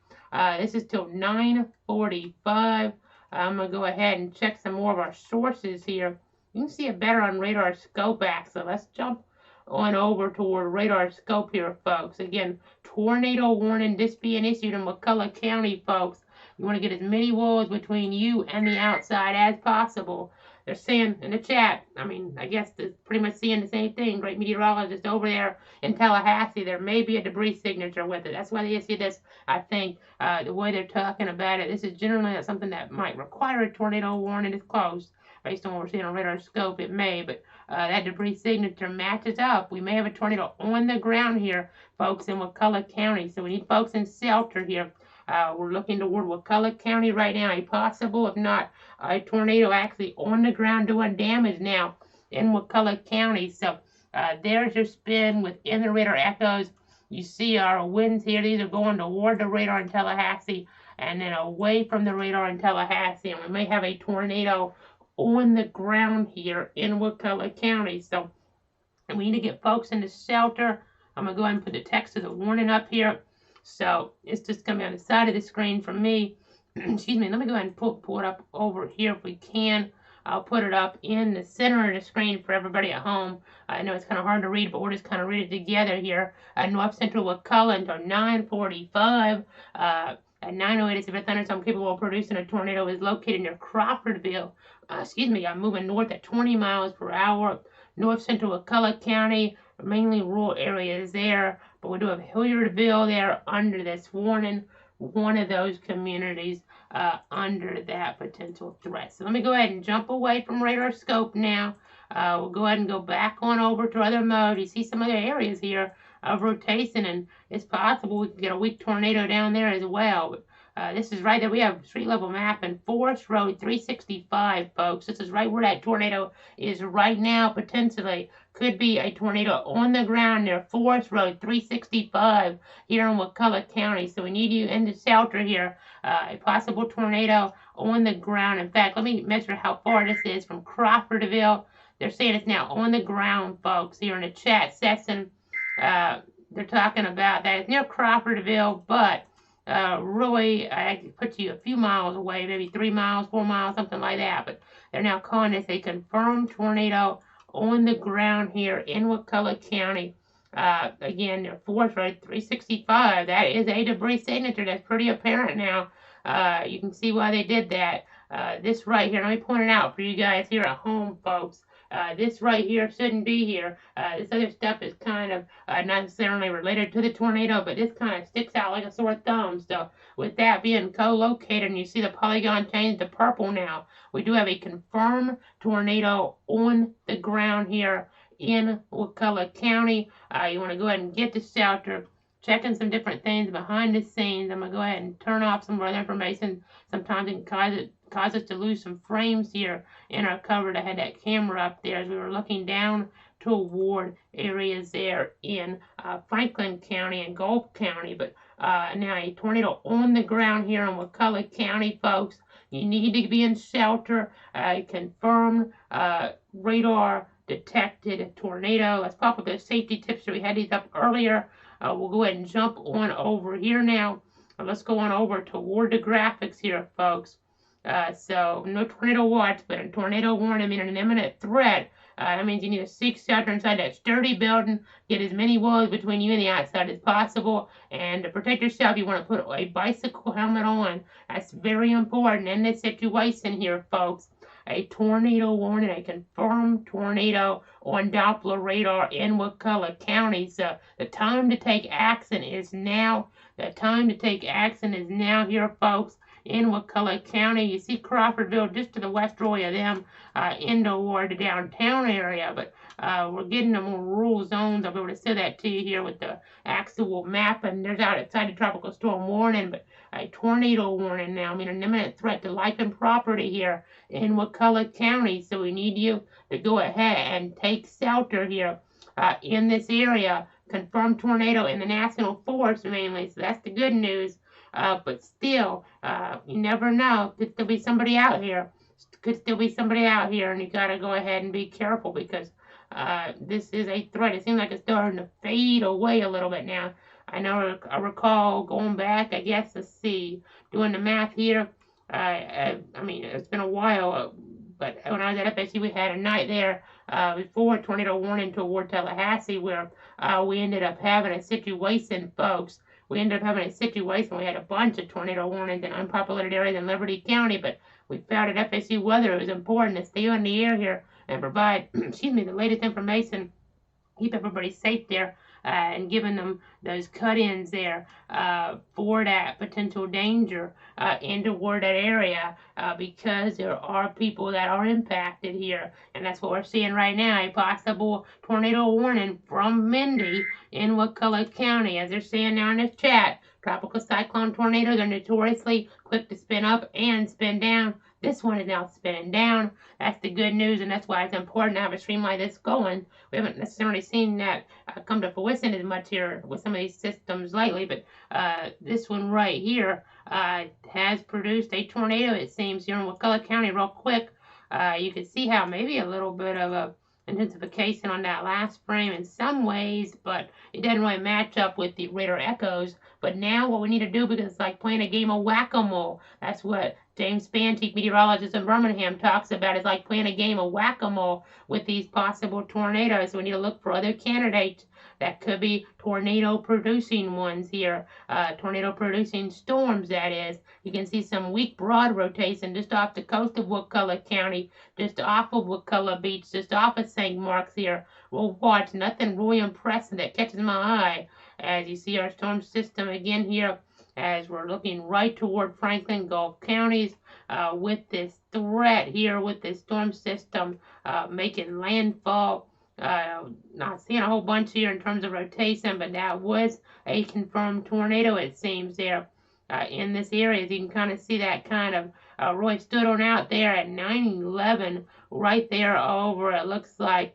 This is till 9:45. I'm going to go ahead and check some more of our sources here. You can see it better on radar scope so let's jump on over toward radar scope here, folks. Again, tornado warning just being issued in Wakulla County, folks. You want to get as many walls between you and the outside as possible. They're saying in the chat, I mean, I guess they're pretty much seeing the same thing. Great meteorologist over there in Tallahassee, there may be a debris signature with it. That's why they issue this, I think, the way they're talking about it. This is generally not something that might require a tornado warning. It's close. Based on what we're seeing on radar scope, it may, but that debris signature matches up. We may have a tornado on the ground here, folks, in Wakulla County. So we need folks in shelter here. We're looking toward Wakulla County right now. A possible, if not a tornado, actually on the ground doing damage now in Wakulla County. So there's your spin within the radar echoes. You see our winds here. These are going toward the radar in Tallahassee and then away from the radar in Tallahassee. And we may have a tornado on the ground here in Wakulla County. So we need to get folks into shelter. I'm going to go ahead and put the text of the warning up here. So it's just coming on the side of the screen for me. Excuse me. Let me go ahead and pull it up over here if we can. I'll put it up in the center of the screen for everybody at home. I know it's kind of hard to read, but we'll just kind of read it together here. North Central Wakulla until 9:45. At 9:08, a severe thunderstorm capable of producing a tornado is located near Crawfordville. I'm moving north at 20 miles per hour. North Central Wakulla County, mainly rural areas there, but we do have Hilliardville there under this warning. One of those communities under that potential threat. So let me go ahead and jump away from radar scope now. We'll go ahead and go back on over to other mode. You see some other areas here of rotation, and it's possible we can get a weak tornado down there as well. But this is right there. We have street level map and Forest Road 365, folks. This is right where that tornado is right now, potentially. Could be a tornado on the ground near Forest Road 365 here in Wakulla County. So we need you in the shelter here. A possible tornado on the ground. In fact, let me measure how far this is from Crawfordville. They're saying it's now on the ground, folks, here in the chat session. They're talking about that. It's near Crawfordville, but really, I put you a few miles away, maybe 3 miles, 4 miles, something like that. But they're now calling this a confirmed tornado on the ground here in Wakulla County. Again, near Forest Road 365. That is a debris signature. That's pretty apparent now. You can see why they did that. This right here, let me point it out for you guys here at home, folks. This right here shouldn't be here. This other stuff is kind of not necessarily related to the tornado, but this kind of sticks out like a sore thumb. So with that being co-located, and you see the polygon change to purple now, we do have a confirmed tornado on the ground here in Wakulla County. You want to go ahead and get the shelter, checking some different things behind the scenes. I'm going to go ahead and turn off some other information. Sometimes it can cause us to lose some frames here in our cover. I had that camera up there as we were looking down toward areas there in Franklin County and Gulf County. But now a tornado on the ground here in Wakulla County, folks. You need to be in shelter. Confirmed radar detected tornado. Let's pop up the safety tips. So we had these up earlier. We'll go ahead and jump on over here now. Let's go on over toward the graphics here, folks. So no tornado watch, but a tornado warning, meaning an imminent threat. That means you need to seek shelter inside that sturdy building. Get as many walls between you and the outside as possible. And to protect yourself, you want to put a bicycle helmet on. That's very important in this situation here, folks. A tornado warning, a confirmed tornado on Doppler radar in Wakulla County. So the time to take action is now. The time to take action is now here, folks, in Wakulla County. You see Crawfordville just to the westerly of them in toward the downtown area, but we're getting the more rural zones. I'll be able to say that to you here with the actual map, and there's outside the tropical storm warning, but a tornado warning now. I mean, an imminent threat to life and property here in Wakulla County. So we need you to go ahead and take shelter here in this area. Confirmed tornado in the national forest mainly, so that's the good news. But still, you never know. Could still be somebody out here. Could still be somebody out here, and you gotta go ahead and be careful because this is a threat. It seems like it's starting to fade away a little bit now. I recall going back, I guess, let's see, doing the math here. I mean, it's been a while, but when I was at FSU, we had a night there before tornado warning toward Tallahassee where we ended up having a situation, folks. We ended up having a situation. We had a bunch of tornado warnings in unpopulated areas in Liberty County, but we found at FSU weather it was important to stay on the air here and provide, excuse me, the latest information, keep everybody safe there, and giving them those cut-ins there for that potential danger in toward that area because there are people that are impacted here, and that's what we're seeing right now, a possible tornado warning from Mindy in Wakulla County. As they're saying now in this chat, tropical cyclone tornadoes are notoriously quick to spin up and spin down. This one is now spinning down. That's the good news, and that's why it's important to have a stream like this going. We haven't necessarily seen that come to fruition as much here with some of these systems lately, but this one right here has produced a tornado, it seems, here in Wakulla County real quick. You can see how maybe a little bit of a intensification on that last frame in some ways, but it doesn't really match up with the radar echoes. But now what we need to do, because it's like playing a game of whack-a-mole, that's what James Spanty, meteorologist in Birmingham, talks about. It's like playing a game of whack-a-mole with these possible tornadoes. So we need to look for other candidates that could be tornado-producing ones here, tornado-producing storms, that is. You can see some weak broad rotation just off the coast of Wakulla County, just off of Wakulla Beach, just off of St. Mark's here. We'll watch nothing really impressive that catches my eye as you see our storm system again here as we're looking right toward Franklin, Gulf counties with this threat here with this storm system making landfall. Not seeing a whole bunch here in terms of rotation, but that was a confirmed tornado, it seems, there in this area. You can kind of see that kind of Roy stood on out there at 911 right there over, it looks like,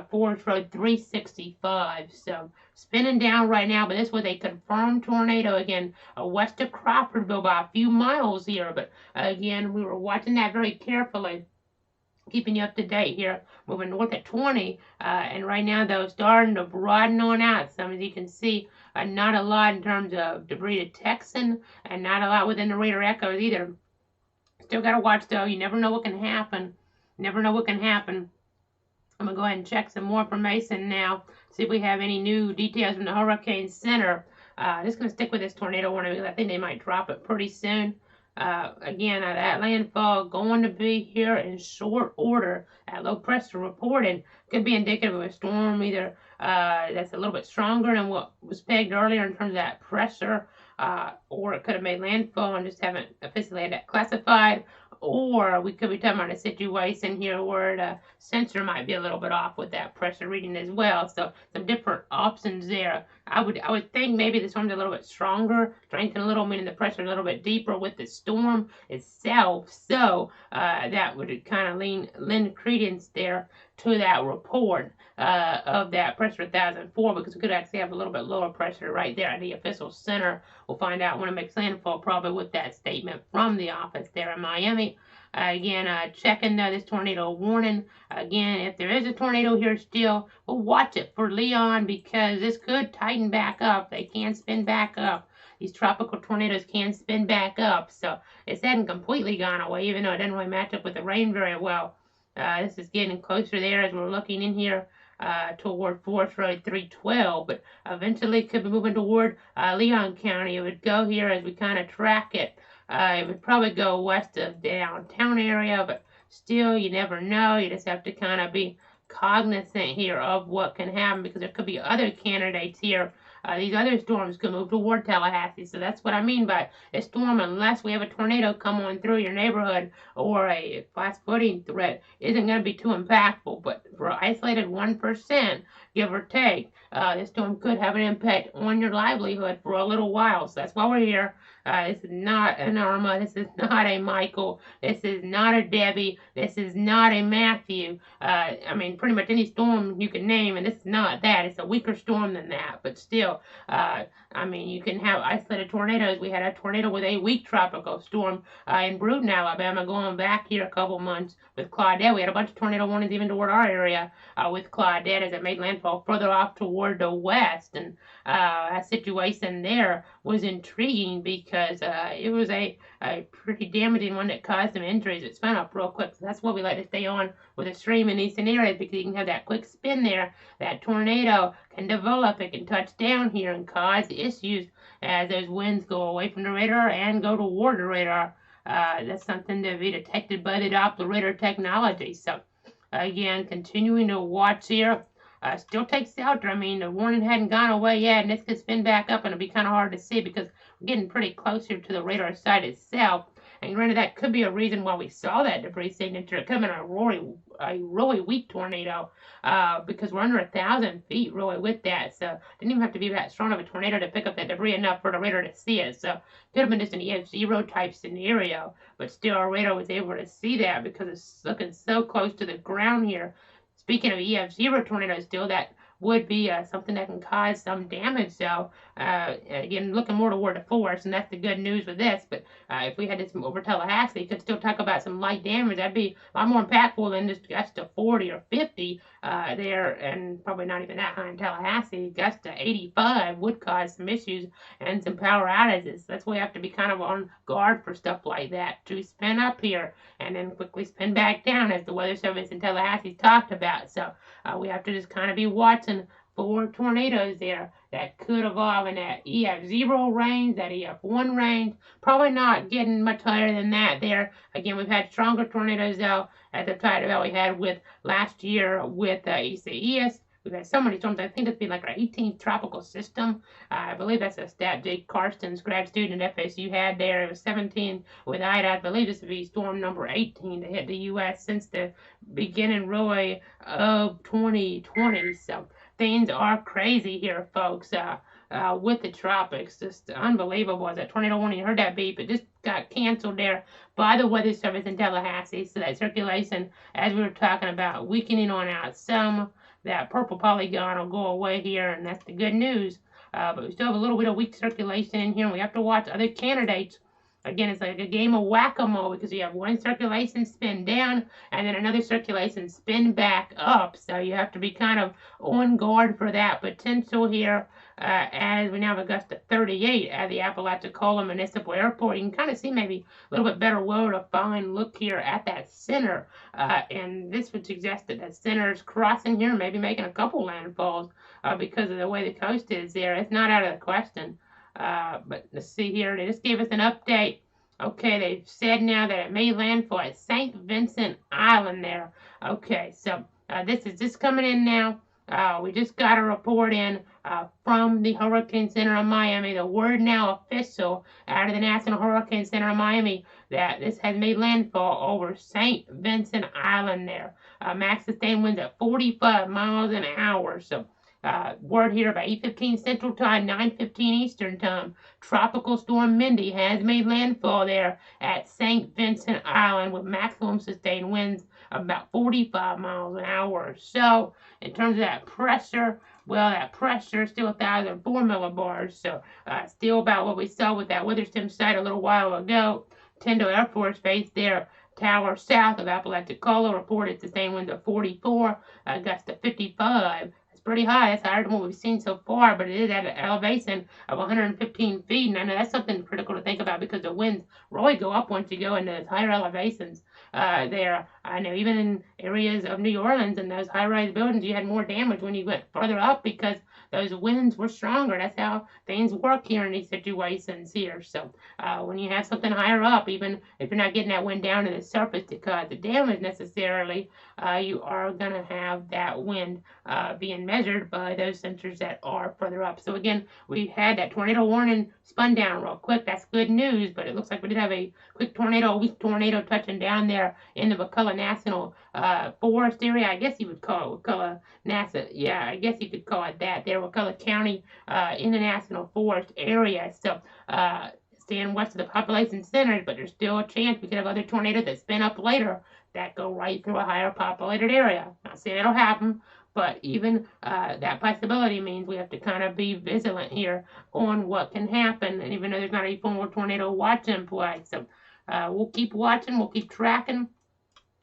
Forest Road 365. So spinning down right now, but this was a confirmed tornado again west of Crawfordville by a few miles here. But again, we were watching that very carefully, keeping you up to date here, moving north at 20, and right now though starting to broaden on out some, as you can see. Not a lot in terms of debris detection, and not a lot within the radar echoes either. Still got to watch though. You never know what can happen. Never know what can happen. I'm going to go ahead and check some more information now, see if we have any new details from the Hurricane Center. Just going to stick with this tornado warning because I think they might drop it pretty soon. Again, that landfall going to be here in short order. That low pressure reported could be indicative of a storm either that's a little bit stronger than what was pegged earlier in terms of that pressure, or it could have made landfall and just haven't officially had that classified, or we could be talking about a situation here where the sensor might be a little bit off with that pressure reading as well. So some different options there. I would think maybe the storm's a little bit stronger, strengthen a little, meaning the pressure a little bit deeper with the storm itself. So that would kind of lend credence there to that report of that pressure 1004, because we could actually have a little bit lower pressure right there at the official center. We'll find out when it makes landfall, probably with that statement from the office there in Miami. Again, checking this tornado warning. Again, if there is a tornado here still, we'll watch it for Leon, because this could tighten back up. They can spin back up. These tropical tornadoes can spin back up. So it hasn't completely gone away, even though it doesn't really match up with the rain very well. This is getting closer there as we're looking in here toward Forest Road 312, but eventually could be moving toward Leon County. It would go here as we kind of track it. It would probably go west of the downtown area, but still, you never know. You just have to kind of be cognizant here of what can happen, because there could be other candidates here. These other storms could move toward Tallahassee. So that's what I mean by a storm, unless we have a tornado come on through your neighborhood or a fast footing threat, isn't going to be too impactful. But for isolated 1%, give or take, this storm could have an impact on your livelihood for a little while. So that's why we're here. This is not an Irma. This is not a Michael. This is not a Debbie. This is not a Matthew. I mean, pretty much any storm you can name, and this is not that. It's a weaker storm than that, but still, I mean, you can have isolated tornadoes. We had a tornado with a weak tropical storm in Brewton, Alabama, going back here a couple months with Claudette. We had a bunch of tornado warnings even toward our area with Claudette as it made landfall further off toward the west, and that situation there was intriguing because it was a pretty damaging one that caused some injuries. It spun up real quick. So that's why we like to stay on with a stream in these scenarios, because you can have that quick spin there. That tornado can develop. It can touch down here and cause issues as those winds go away from the radar and go toward the radar. That's something to be detected by the Doppler radar technology. So again, continuing to watch here. Still take shelter. I mean, the warning hadn't gone away yet, and this could spin back up, and it'll be kind of hard to see because we're getting pretty close here to the radar site itself. And granted, that could be a reason why we saw that debris signature. It could have been a really weak tornado because we're under 1,000 feet really with that. So it didn't even have to be that strong of a tornado to pick up that debris enough for the radar to see it. So it could have been just an EF0 type scenario, but still our radar was able to see that because it's looking so close to the ground here. Speaking of EF0 tornadoes, still that would be something that can cause some damage. So again, looking more toward the force, and that's the good news with this. But if we had this over Tallahassee, you could still talk about some light damage. That'd be a lot more impactful than just gusts to 40 or 50 there, and probably not even that high in Tallahassee. Gusts to 85 would cause some issues and some power outages. That's why we have to be kind of on guard for stuff like that, to spin up here and then quickly spin back down, as the Weather Service in Tallahassee talked about. So we have to just kind of be watching for tornadoes there that could evolve in that EF0 range, that EF1 range. Probably not getting much higher than that there. Again, we've had stronger tornadoes, though, as I've talked about. We had with last year with ECES. We've had so many storms. I think it's been like our 18th tropical system. I believe that's a stat Jake Karsten's grad student at FSU had there. It was 17 with Ida. I believe this would be storm number 18 to hit the U.S. since the beginning, really, of 2020. So things are crazy here, folks, with the tropics. Just unbelievable. As that tornado warning, you heard that beep. It just got canceled there by the Weather Service in Tallahassee. So that circulation, as we were talking about, weakening on out some. That purple polygon will go away here, and that's the good news. But we still have a little bit of weak circulation in here, and we have to watch other candidates. Again, it's like a game of whack-a-mole, because you have one circulation spin down and then another circulation spin back up. So you have to be kind of on guard for that potential here. As we now have a gust of 38 at the Apalachicola Municipal Airport. You can kind of see maybe a little bit better well defined look here at that center. And this would suggest that the center is crossing here, maybe making a couple landfalls because of the way the coast is there. It's not out of the question. But let's see here. They just gave us an update Okay, they've said now that it may landfall at St. Vincent Island there. Okay, so this is just coming in now. We just got a report in from the Hurricane Center of Miami. The word now official out of the National Hurricane Center of Miami that this has made landfall over St. Vincent Island there. Max sustained winds at 45 miles an hour. So word here about 8:15 Central Time, 9:15 Eastern Time. Tropical storm Mindy has made landfall there at St. Vincent Island with maximum sustained winds of about 45 miles an hour. So, in terms of that pressure, well, that pressure is still 1,004 millibars. So, still about what we saw with that weather stem site a little while ago. Tyndall Air Force Base there. Tower south of Apalachicola reported sustained winds of 44, gusts to 55. Pretty high. That's higher than what we've seen so far, but it is at an elevation of 115 feet. And I know that's something critical to think about because the winds really go up once you go into those higher elevations there. I know even in areas of New Orleans and those high-rise buildings, you had more damage when you went further up because those winds were stronger. That's how things work here in these situations here. So when you have something higher up, even if you're not getting that wind down to the surface to cause the damage necessarily, you are going to have that wind being measured by those sensors that are further up. So again, we had that tornado warning spun down real quick. That's good news, but it looks like we did have a quick tornado, a weak tornado touching down there in the McCullough National Forest area. I guess you would call it McCullough NASA. Yeah, I guess you could call it that. There, McCullough County in the National Forest area. So staying west of the population centers, but there's still a chance we could have other tornadoes that spin up later that go right through a higher populated area. Not saying it'll happen, but even that possibility means we have to kind of be vigilant here on what can happen. And even though there's not a formal tornado watch in play, so we'll keep watching, we'll keep tracking.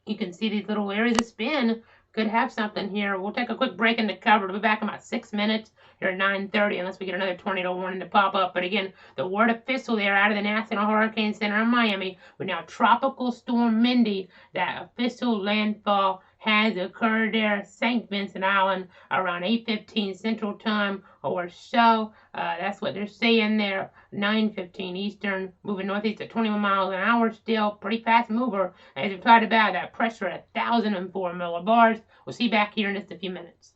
You can see these little areas of spin could have something here. We'll take a quick break in the cover. We'll be back in about 6 minutes here at 9:30 unless we get another tornado warning to pop up. But again, the word official there out of the National Hurricane Center in Miami with now Tropical Storm Mindy, that official landfall has occurred there at St. Vincent Island around 8:15 Central Time or so. That's what they're saying there. 9:15 Eastern, moving northeast at 21 miles an hour still. Pretty fast mover. As we've talked about, that pressure at 1,004 millibars. We'll see you back here in just a few minutes.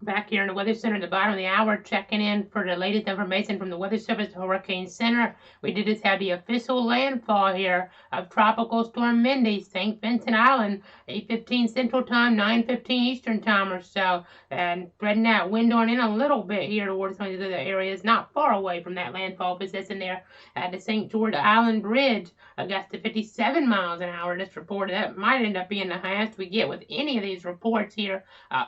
Back here in the Weather Center at the bottom of the hour, checking in for the latest information from the Weather Service Hurricane Center. We did just have the official landfall here of Tropical Storm Mindy, St. Vincent Island, 8:15 Central Time, 9:15 Eastern Time or so, and spreading that wind on in a little bit here towards some of these other areas, not far away from that landfall position there at the St. George Island Bridge. A gust of 57 miles an hour in this report. That might end up being the highest we get with any of these reports here,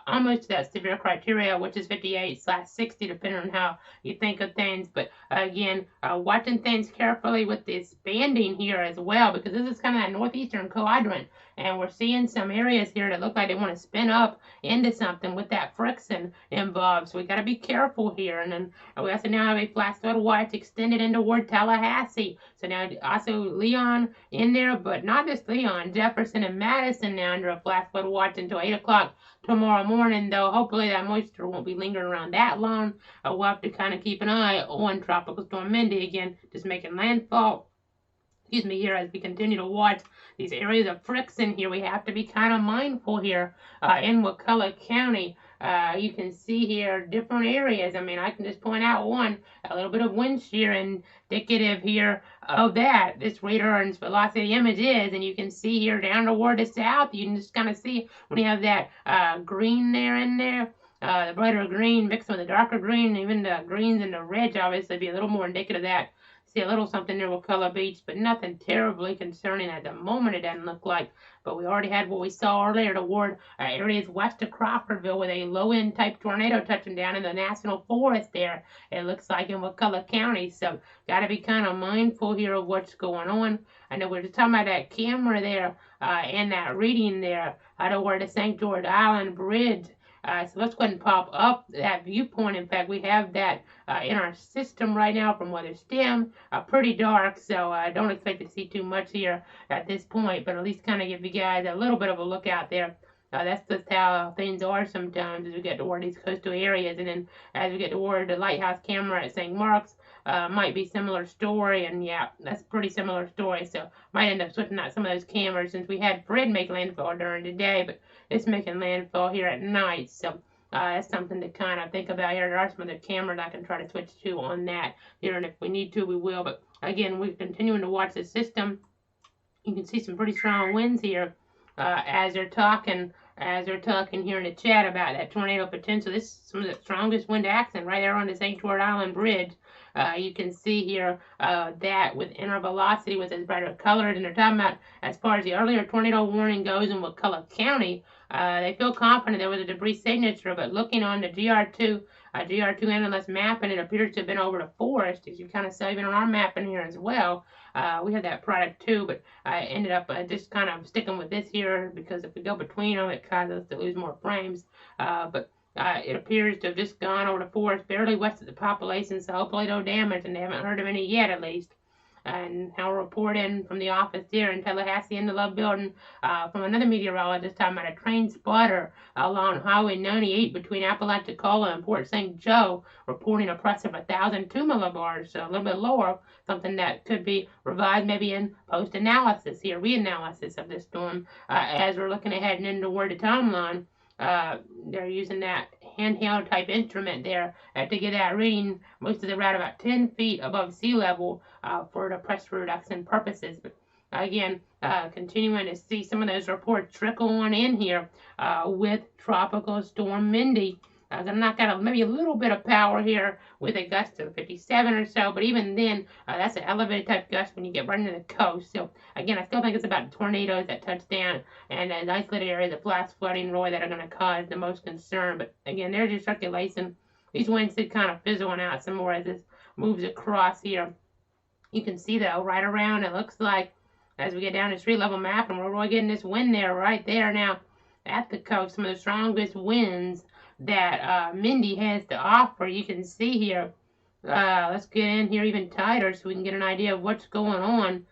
almost to that severe criteria, which is 58/60, depending on how you think of things. But again, watching things carefully with this banding here as well, because this is kind of that northeastern quadrant, and we're seeing some areas here that look like they want to spin up into something with that friction involved. So we got to be careful here. And then we also now have a flash flood watch extended into toward Tallahassee. So now also Leon in there, but not just Leon, Jefferson and Madison now under a flash flood watch until 8 o'clock tomorrow morning, though hopefully that moisture won't be lingering around that long. We'll have to kind of keep an eye on Tropical Storm Mindy again, just making landfall. Here as we continue to watch these areas of friction here. We have to be kind of mindful here in Wakulla County. You can see here different areas. I mean, I can just point out one, a little bit of wind shear indicative here of that. This radar and velocity image is, and you can see here down toward the south, you can just kind of see when you have that green there in there. The brighter green mixed with the darker green, even the greens and the reds obviously be a little more indicative of that. See a little something near Wakulla Beach, but nothing terribly concerning at the moment, it doesn't look like. But we already had what we saw earlier toward areas west of Crawfordville with a low-end type tornado touching down in the National Forest there, it looks like in Wakulla County. So got to be kind of mindful here of what's going on. I know we're just talking about that camera there and that reading there toward the St. George Island Bridge. So let's go ahead and pop up that viewpoint. In fact, we have that in our system right now from WeatherStem. Pretty dark, so I don't expect to see too much here at this point, but at least kind of give you guys a little bit of a look out there. That's just how things are sometimes as we get toward these coastal areas, and then as we get toward the lighthouse camera at St. Mark's, might be similar story, and yeah, that's pretty similar story, so might end up switching out some of those cameras since we had Fred make landfall during the day, but it's making landfall here at night, so that's something to kind of think about here. There are some other cameras I can try to switch to on that here, and if we need to, we will, but again, we're continuing to watch the system. You can see some pretty strong winds here as they're talking here in the chat about that tornado potential. This is some of the strongest wind action right there on the St. George Island Bridge. You can see here that with inner velocity with its brighter colors, and they're talking about as far as the earlier tornado warning goes in Wakulla County, they feel confident there was a debris signature, but looking on the GR2 analyst map, and it appears to have been over the forest, as you kind of saw even on our map in here as well. We had that product too, but I ended up just kind of sticking with this here because if we go between them, it causes us to lose more frames. But it appears to have just gone over the forest, barely west of the population, so hopefully no damage, and they haven't heard of any yet at least. And now we're reporting from the office here in Tallahassee in the Love Building from another meteorologist talking about a train spotter along Highway 98 between Apalachicola and Port St. Joe, reporting a pressure of 1,002 millibars, so a little bit lower, something that could be revised maybe in post-analysis here, reanalysis of this storm as we're looking ahead and into word of timeline. They're using that handheld type instrument there to get that reading, most of the route about 10 feet above sea level for the pressure reduction purposes. But again, continuing to see some of those reports trickle on in here with Tropical Storm Mindy. Gonna knock out maybe a little bit of power here with a gust of 57 or so, but even then, that's an elevated type gust when you get right into the coast. So again, I still think it's about tornadoes that touch down and an isolated areas of flash flooding, Roy, that are going to cause the most concern. But again, there's your circulation. These winds did kind of fizzling out some more as this moves across here. You can see though, right around, it looks like as we get down the street level map, and we're really getting this wind there right there now at the coast, some of the strongest winds that Mindy has to offer. You can see here. Let's get in here even tighter so we can get an idea of what's going on.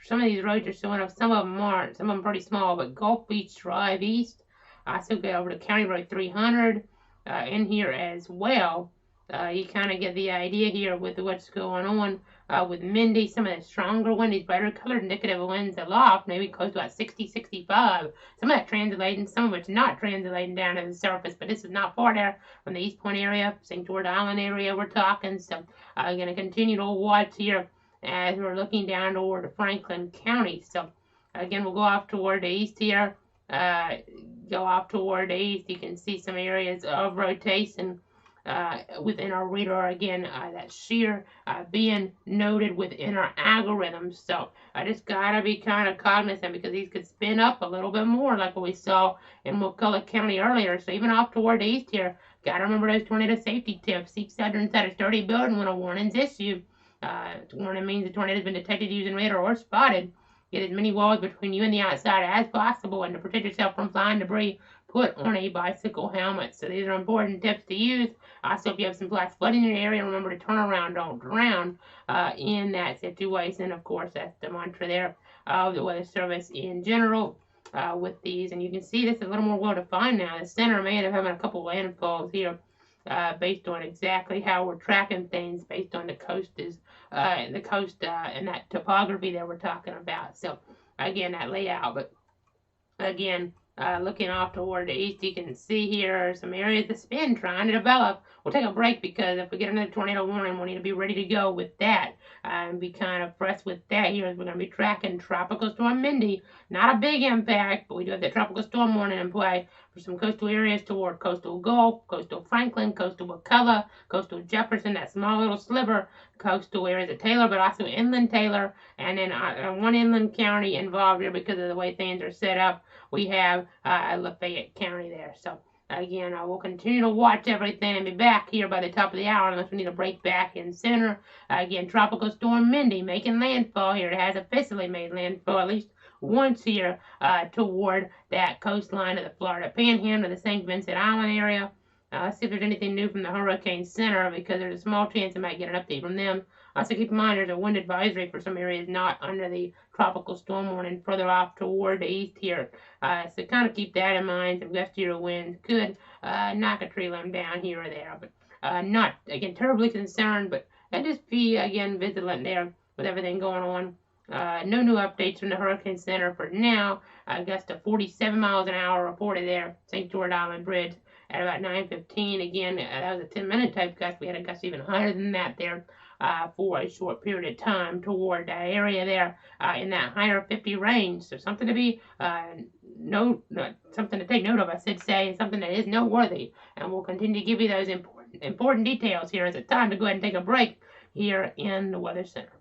Some of these roads are showing up. Some of them aren't. Some of them pretty small, but Gulf Beach Drive East. I still go over to County Road 300 in here as well. You kind of get the idea here with what's going on with Mindy. Some of the stronger wind, these brighter colored indicative winds aloft, maybe close to about 60, 65. Some of that translating, some of it's not translating down to the surface, but this is not far there from the East Point area, St. George Island area we're talking. So I'm going to continue to watch here as we're looking down toward Franklin County. So again, we'll go off toward the east here. Uh, go off toward the east, you can see some areas of rotation within our radar again, that shear being noted within our algorithms. So I just gotta be kind of cognizant because these could spin up a little bit more like what we saw in McCulloch County earlier. So even off toward the east here, gotta remember those tornado safety tips. Each shelter inside a sturdy building when a warning's issued. Warning means the tornado's been detected using radar or spotted. Get as many walls between you and the outside as possible, and to protect yourself from flying debris, put on a bicycle helmet. So these are important tips to use. Also, if you have some flash flooding in your area, remember to turn around, don't drown in that situation. Of course, that's the mantra there of the Weather Service in general with these. And you can see this is a little more well defined now. The center may end up having a couple landfalls here based on exactly how we're tracking things based on the coast and that topography that we're talking about. So again, that layout, but again, looking off toward the east, you can see here some areas of spin trying to develop. We'll take a break because if we get another tornado warning, we'll need to be ready to go with that and be kind of pressed with that here as we're going to be tracking Tropical Storm Mindy. Not a big impact, but we do have the Tropical Storm warning in play for some coastal areas toward coastal Gulf, coastal Franklin, coastal Wakulla, coastal Jefferson, that small little sliver, coastal areas of Taylor, but also inland Taylor, and then one inland county involved here because of the way things are set up. We have Lafayette County there. So again, I will continue to watch everything and be back here by the top of the hour unless we need to break back in center. Again, Tropical Storm Mindy making landfall here. It has officially made landfall at least once here toward that coastline of the Florida Panhandle, the St. Vincent Island area. Let's see if there's anything new from the Hurricane Center because there's a small chance I might get an update from them. Also, keep in mind there's a wind advisory for some areas not under the tropical storm warning further off toward the east here. So kind of keep that in mind. Some gustier winds could knock a tree limb down here or there, but not, again, terribly concerned, but just be, again, vigilant there with everything going on. No new updates from the Hurricane Center for now. Gust of 47 miles an hour reported there, St. George Island Bridge at about 9:15. Again, that was a 10-minute type gust. We had a gust even higher than that there for a short period of time toward that area there in that higher 50 range. So something to be something to take note of, I should say, and something that is noteworthy. And we'll continue to give you those important details here as it's time to go ahead and take a break here in the Weather Center.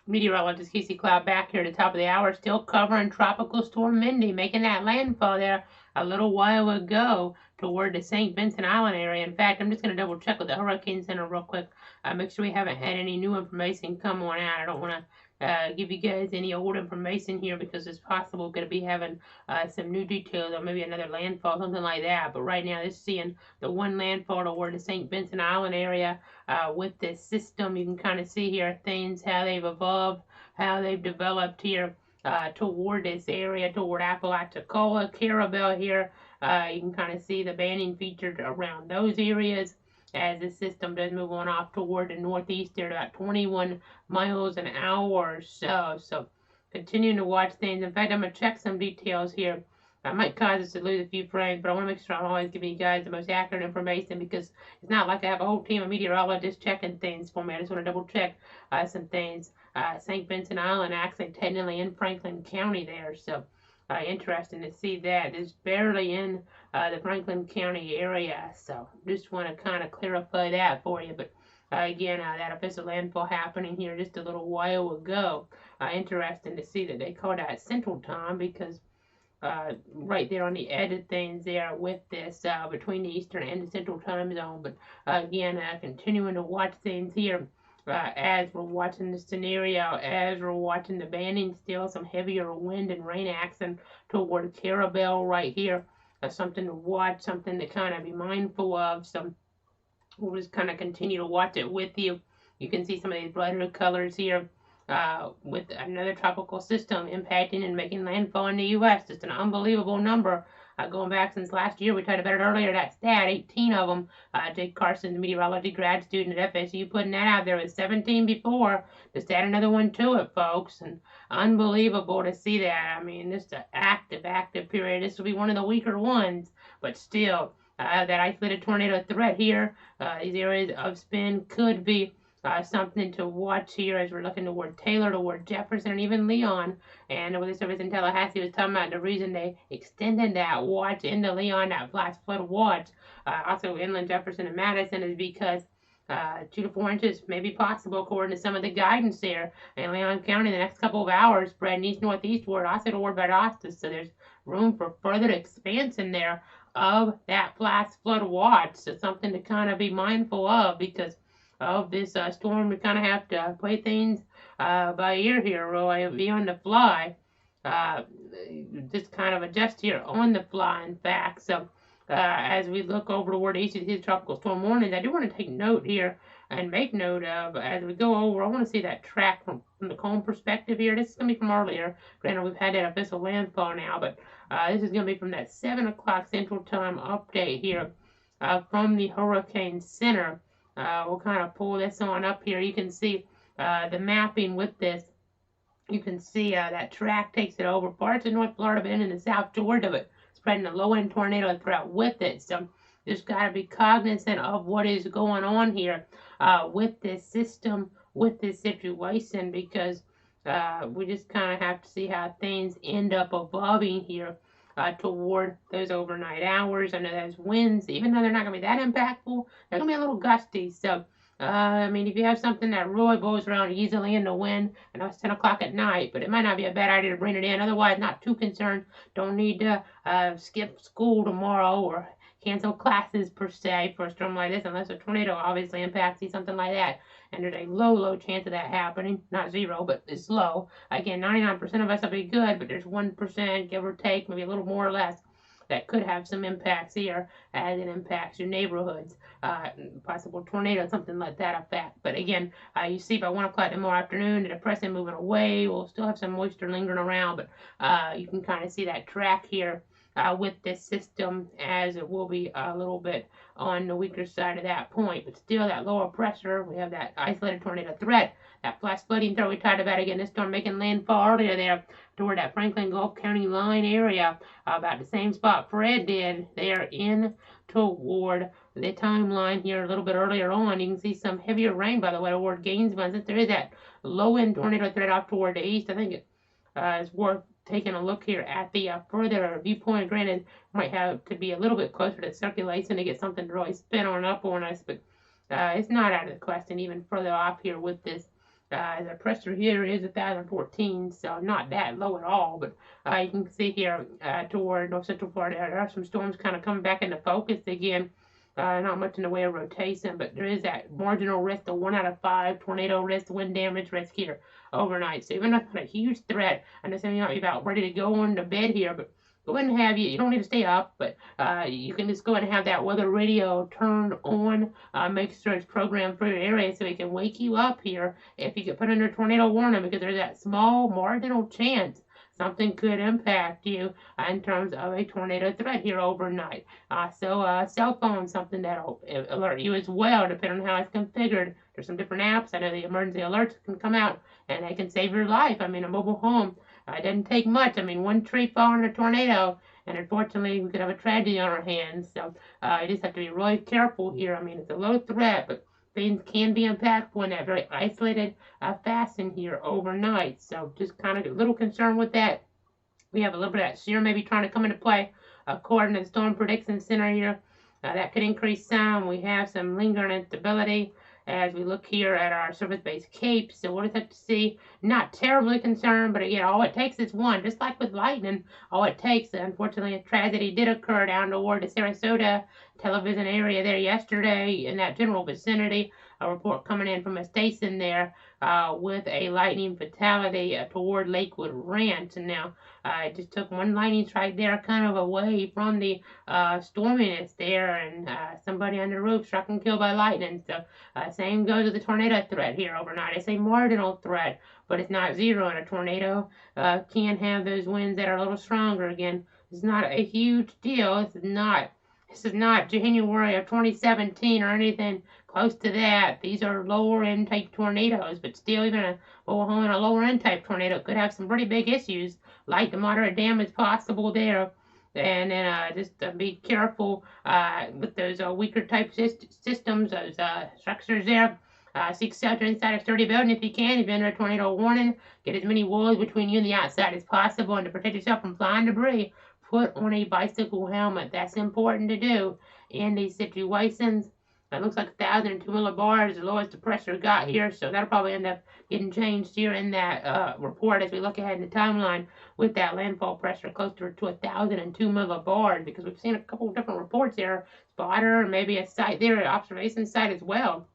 Meteorologist Casey Cloud back here at the top of the hour, still covering Tropical Storm Mindy, making that landfall there a little while ago toward the St. Vincent Island area. In fact, I'm just going to double check with the Hurricane Center real quick. Make sure we haven't had any new information come on out. I don't want to give you guys any old information here because it's possible we're going to be having some new details or maybe another landfall, something like that. But right now, just seeing the one landfall toward the St. Vincent Island area with this system. You can kind of see here things, how they've evolved, how they've developed here toward this area, toward Apalachicola, Carabel here. You can kind of see the banding featured around those areas as the system does move on off toward the northeast there at about 21 miles an hour or so. So continuing to watch things. In fact, I'm going to check some details here. I might cause us to lose a few frames, but I want to make sure I'm always giving you guys the most accurate information because it's not like I have a whole team of meteorologists checking things for me. I just want to double check some things. St. Vincent Island actually technically in Franklin County there, so interesting to see that. It's barely in the Franklin County area, so just want to kind of clarify that for you. But again, that official landfall happening here just a little while ago. Interesting to see that they call that Central Time because right there on the edge of things there with this between the Eastern and the Central Time Zone. But again, continuing to watch things here as we're watching the scenario, as we're watching the banding still, some heavier wind and rain action toward Carabel right here. Something to watch, something to kind of be mindful of. So we'll just kind of continue to watch it with you. You can see some of these brighter colors here. With another tropical system impacting and making landfall in the U.S. Just an unbelievable number. Going back since last year, we talked about it earlier, that stat, 18 of them. Jake Carson, the meteorology grad student at FSU, putting that out there with 17 before. Just add another one to it, folks. And unbelievable to see that. I mean, just an active period. This will be one of the weaker ones, but still, that isolated tornado threat here. These areas of spin could be something to watch here as we're looking toward Taylor, toward Jefferson, and even Leon. And with the service in Tallahassee was talking about the reason they extended that watch into Leon, that flash flood watch, also inland Jefferson and Madison, is because 2 to 4 inches may be possible according to some of the guidance there in Leon County in the next couple of hours, spreading east-northeastward, also toward Valdosta. So there's room for further expansion there of that flash flood watch. So something to kind of be mindful of because of this storm. We kind of have to play things by ear here, Roy, be on the fly. Just kind of adjust here on the fly, in fact. So as we look over toward each of these tropical storm warnings, I do want to take note here and make note of, as we go over, I want to see that track from the cone perspective here. This is going to be from earlier. Granted, we've had that official landfall now, but this is going to be from that 7 o'clock Central Time update here from the Hurricane Center. We'll kind of pull this on up here. You can see the mapping with this. You can see that track takes it over parts of North Florida and in the South Georgia, but spreading a low-end tornado threat with it. So just got to be cognizant of what is going on here with this system, with this situation, because we just kind of have to see how things end up evolving here toward those overnight hours. I know those winds, even though they're not going to be that impactful, they're going to be a little gusty. So, I mean, if you have something that really blows around easily in the wind, I know it's 10 o'clock at night, but it might not be a bad idea to bring it in. Otherwise, not too concerned. Don't need to skip school tomorrow or cancel classes per se for a storm like this, unless a tornado obviously impacts you, something like that. And there's a low chance of that happening. Not 0, but it's low. Again, 99% of us will be good, but there's 1%, give or take, maybe a little more or less, that could have some impacts here as it impacts your neighborhoods. Possible tornado, something like that effect. But again, you see by 1 o'clock tomorrow afternoon, the depression moving away. We'll still have some moisture lingering around, but you can kind of see that track here with this system, as it will be a little bit on the weaker side of that point. But still, that lower pressure, we have that isolated tornado threat, that flash flooding threat we talked about. Again, this storm making landfall earlier there toward that Franklin Gulf County line area, about the same spot Fred did there in toward the timeline here a little bit earlier on. You can see some heavier rain, by the way, toward Gainesville. Since there is that low-end tornado threat off toward the east, I think it is worth taking a look here at the further viewpoint. Granted, might have to be a little bit closer to circulation to get something to really spin on up on us, but it's not out of the question even further off here with this The pressure here is 1,014, so not that low at all. But you can see here toward North Central Florida, there are some storms kind of coming back into focus again. Not much in the way of rotation, but there is that marginal risk of 1 out of 5 tornado risk, wind damage risk here overnight. So even though it's not a huge threat, I know some of you might be about ready to go on to bed here, but go ahead and have you don't need to stay up, but you can just go ahead and have that weather radio turned on. Make sure it's programmed for your area so it can wake you up here if you get put under tornado warning, because there's that small marginal chance something could impact you in terms of a tornado threat here overnight. So cell phone, something that'll alert you as well, depending on how it's configured. There's some different apps. I know the emergency alerts can come out, and they can save your life. I mean, a mobile home, it doesn't take much. I mean, one tree falling in a tornado, and unfortunately, we could have a tragedy on our hands. So you just have to be really careful here. I mean, it's a low threat, but things can be impactful in that very isolated fashion here overnight. So just kind of a little concerned with that. We have a little bit of that shear maybe trying to come into play according to the Storm Prediction Center here. That could increase some. We have some lingering instability as we look here at our surface-based capes. So we'll just have to see. Not terribly concerned, but again, all it takes is one. Just like with lightning, all it takes, unfortunately, a tragedy did occur down toward the Sarasota television area there yesterday in that general vicinity. A report coming in from a station there with a lightning fatality toward Lakewood Ranch. And now it just took one lightning strike there kind of away from the storminess there, and somebody on the roof struck and killed by lightning. So same goes with the tornado threat here overnight. It's a marginal threat, but it's not zero, and a tornado can have those winds that are a little stronger. Again, it's not a huge deal. This is not January of 2017 or anything close to that. These are lower end type tornadoes, but still, even a lower end type tornado could have some pretty big issues, light to moderate damage possible there. And then just be careful with those weaker type systems, those structures there. Seek shelter inside a sturdy building if you can. If you're under a tornado warning, get as many walls between you and the outside as possible. And to protect yourself from flying debris, put on a bicycle helmet. That's important to do in these situations. It looks like 1,002 millibars, the lowest the pressure got here, so that'll probably end up getting changed here in that report as we look ahead in the timeline with that landfall pressure closer to 1,002 millibars, because we've seen a couple of different reports here, spotter, maybe a site there, an observation site as well.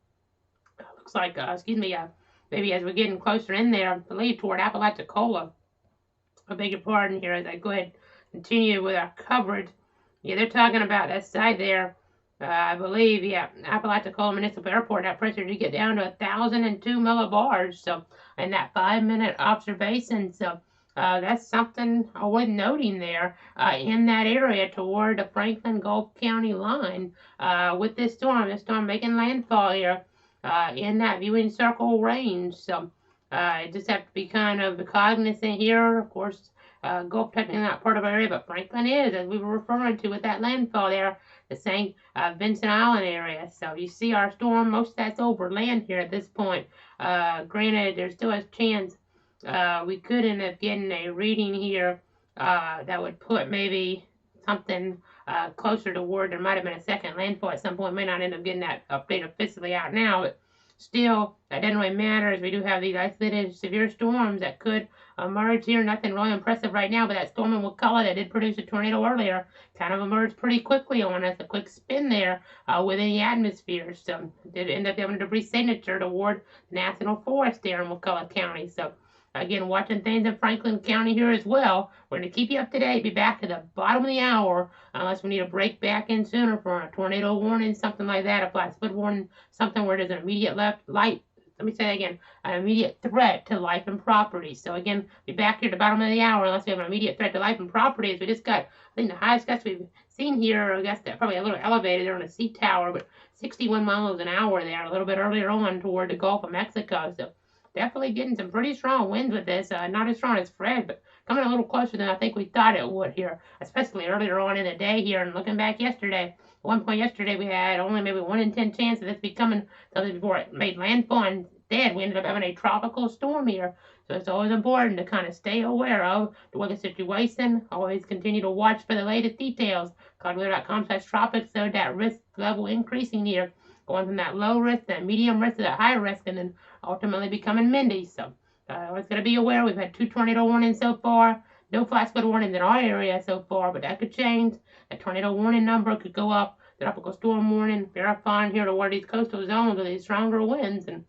Looks like, maybe as we're getting closer in there, I believe toward Apalachicola. I beg your pardon here as I go ahead and continue with our coverage. Yeah, they're talking about that site there. I believe, Apalachicola Municipal Airport, that pressure did get down to 1,002 millibars. So, in that 5-minute observation. So, that's something worth noting there in that area toward the Franklin Gulf County line with this storm. This storm making landfall here in that viewing circle range. So, just have to be kind of cognizant here. Of course, Gulf technically not part of our area, but Franklin is, as we were referring to with that landfall there, the St. Vincent Island area. So you see our storm, most of that's over land here at this point. Granted, there's still a chance we could end up getting a reading here that would put maybe something closer to where there might have been a second landfall at some point. May not end up getting that update officially out now, but still, that doesn't really matter, as we do have these isolated severe storms that could emerge here. Nothing really impressive right now, but that storm in Waco that did produce a tornado earlier kind of emerged pretty quickly on us. A quick spin there within the atmosphere. So did end up having a debris signature toward the National Forest there in Waco County. So again, watching things in Franklin County here as well. We're going to keep you up to date. Be back at the bottom of the hour unless we need to break back in sooner for a tornado warning, something like that, a flat split warning, something where there's an immediate an immediate threat to life and property. So again, be back here at the bottom of the hour unless we have an immediate threat to life and property. As we just got, I think the highest gusts we've seen here, I guess that probably a little elevated there on the sea tower, but 61 miles an hour there, a little bit earlier on toward the Gulf of Mexico. So definitely getting some pretty strong winds with this. Not as strong as Fred, but coming a little closer than I think we thought it would here, especially earlier on in the day here. And looking back yesterday, at one point yesterday we had only maybe 1 in 10 chance of this becoming something before it made landfall. Instead, we ended up having a tropical storm here. So it's always important to kind of stay aware of the weather situation. Always continue to watch for the latest details. Cloudweather.com/tropics, so that risk level increasing here, going from that low risk, that medium risk, to that high risk, and then ultimately becoming Mindy. So always got to be aware. We've had 2 tornado warnings so far. No flash flood warnings in our area so far, but that could change. The tornado warning number could go up. The tropical storm warning, verifying here toward these coastal zones with these stronger winds, and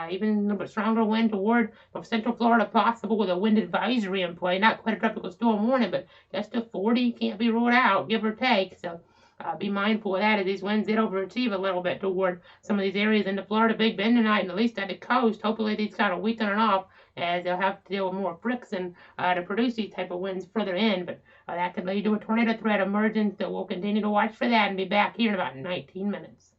even a little bit stronger wind toward central Florida possible with a wind advisory in play. Not quite a tropical storm warning, but just a 40 can't be ruled out, give or take. So be mindful of that as these winds did overachieve a little bit toward some of these areas in the Florida Big Bend tonight, and at least at the coast. Hopefully these kind of weakening off as they'll have to deal with more friction to produce these type of winds further in. But that could lead to a tornado threat emergence, that we'll continue to watch for that and be back here in about 19 minutes.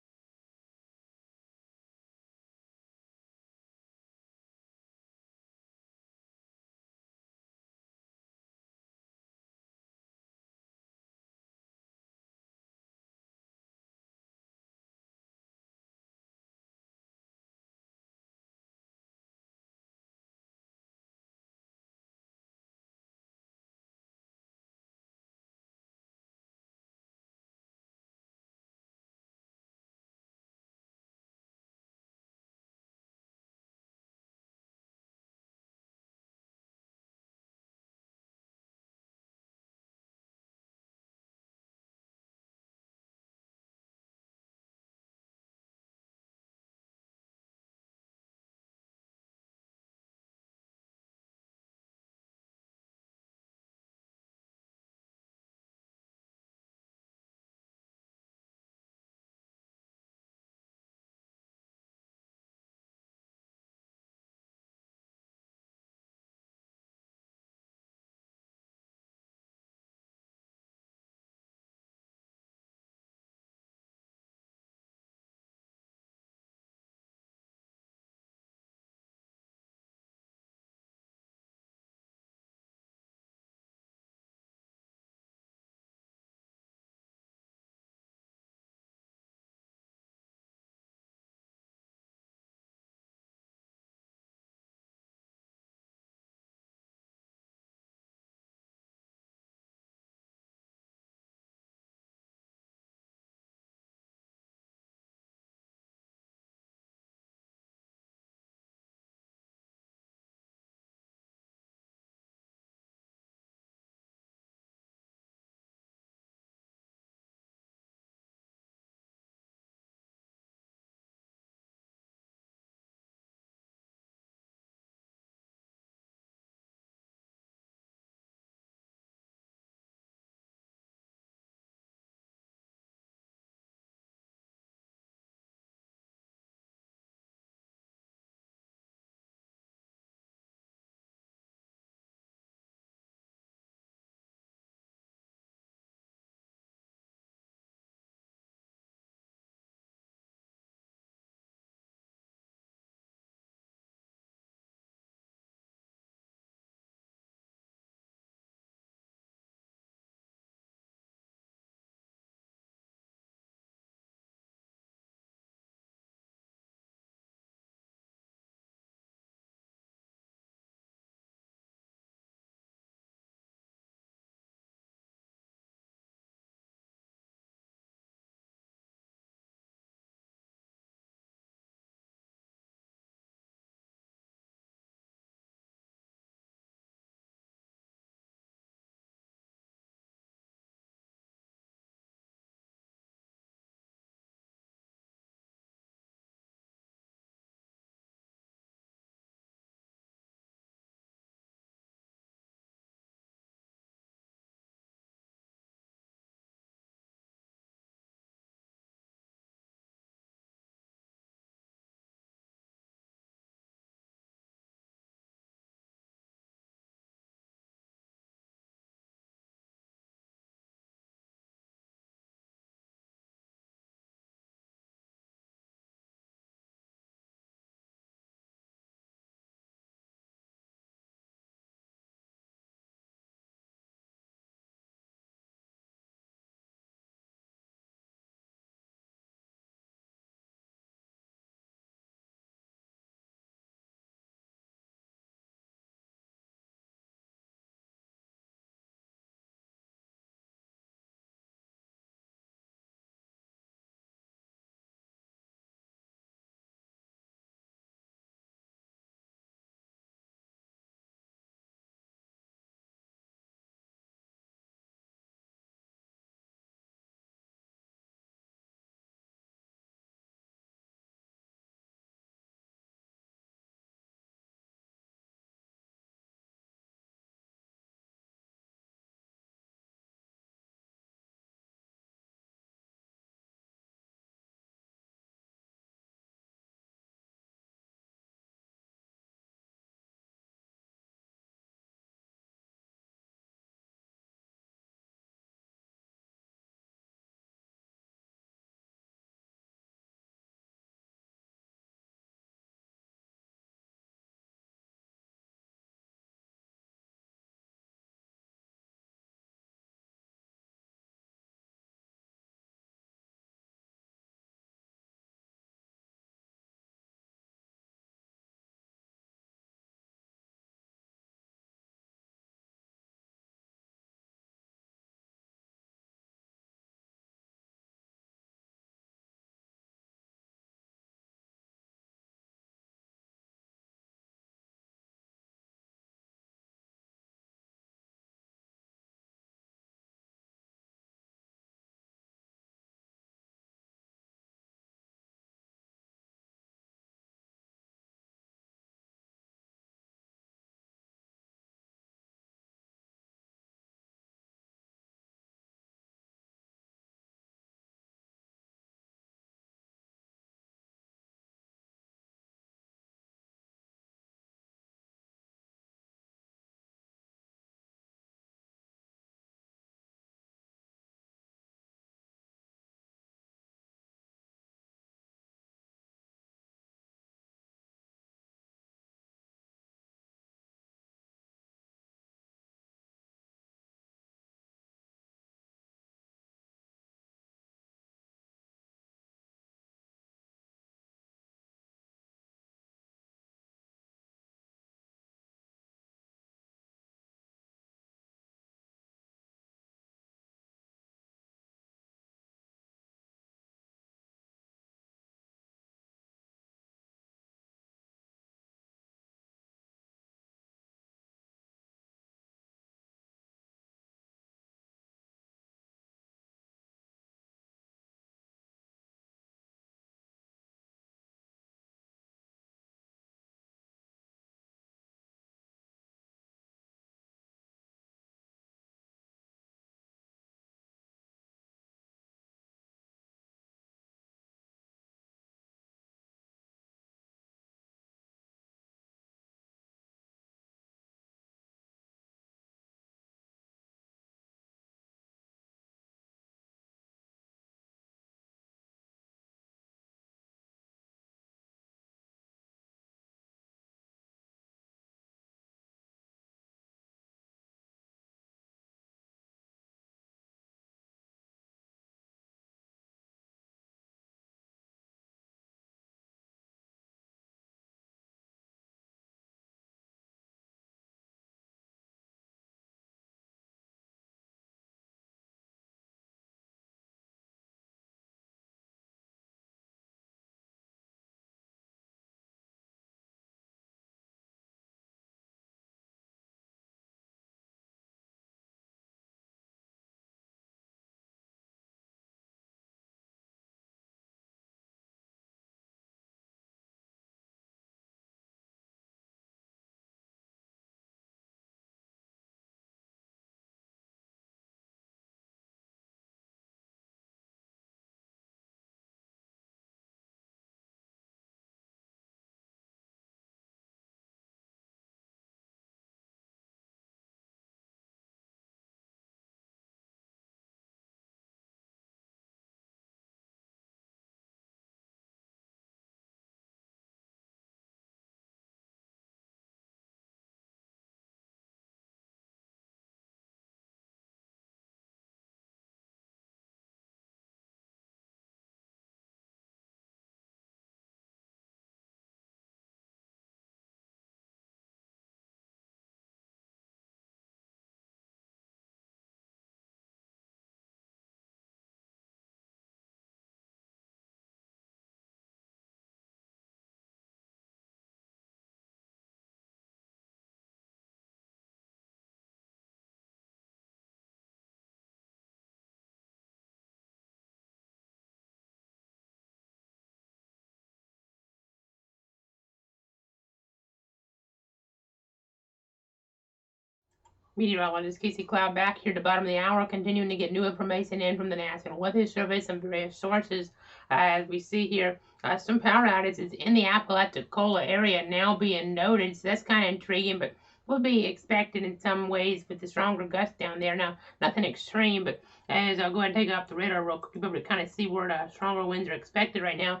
Meteorologist Casey Cloud back here at the bottom of the hour, continuing to get new information in from the National Weather Service and various sources. As we see here, some power outages in the Apalachicola area now being noted, so that's kind of intriguing, but will be expected in some ways with the stronger gusts down there. Now, nothing extreme, but as I'll go ahead and take it off the radar real quick, you'll be able to kind of see where the stronger winds are expected right now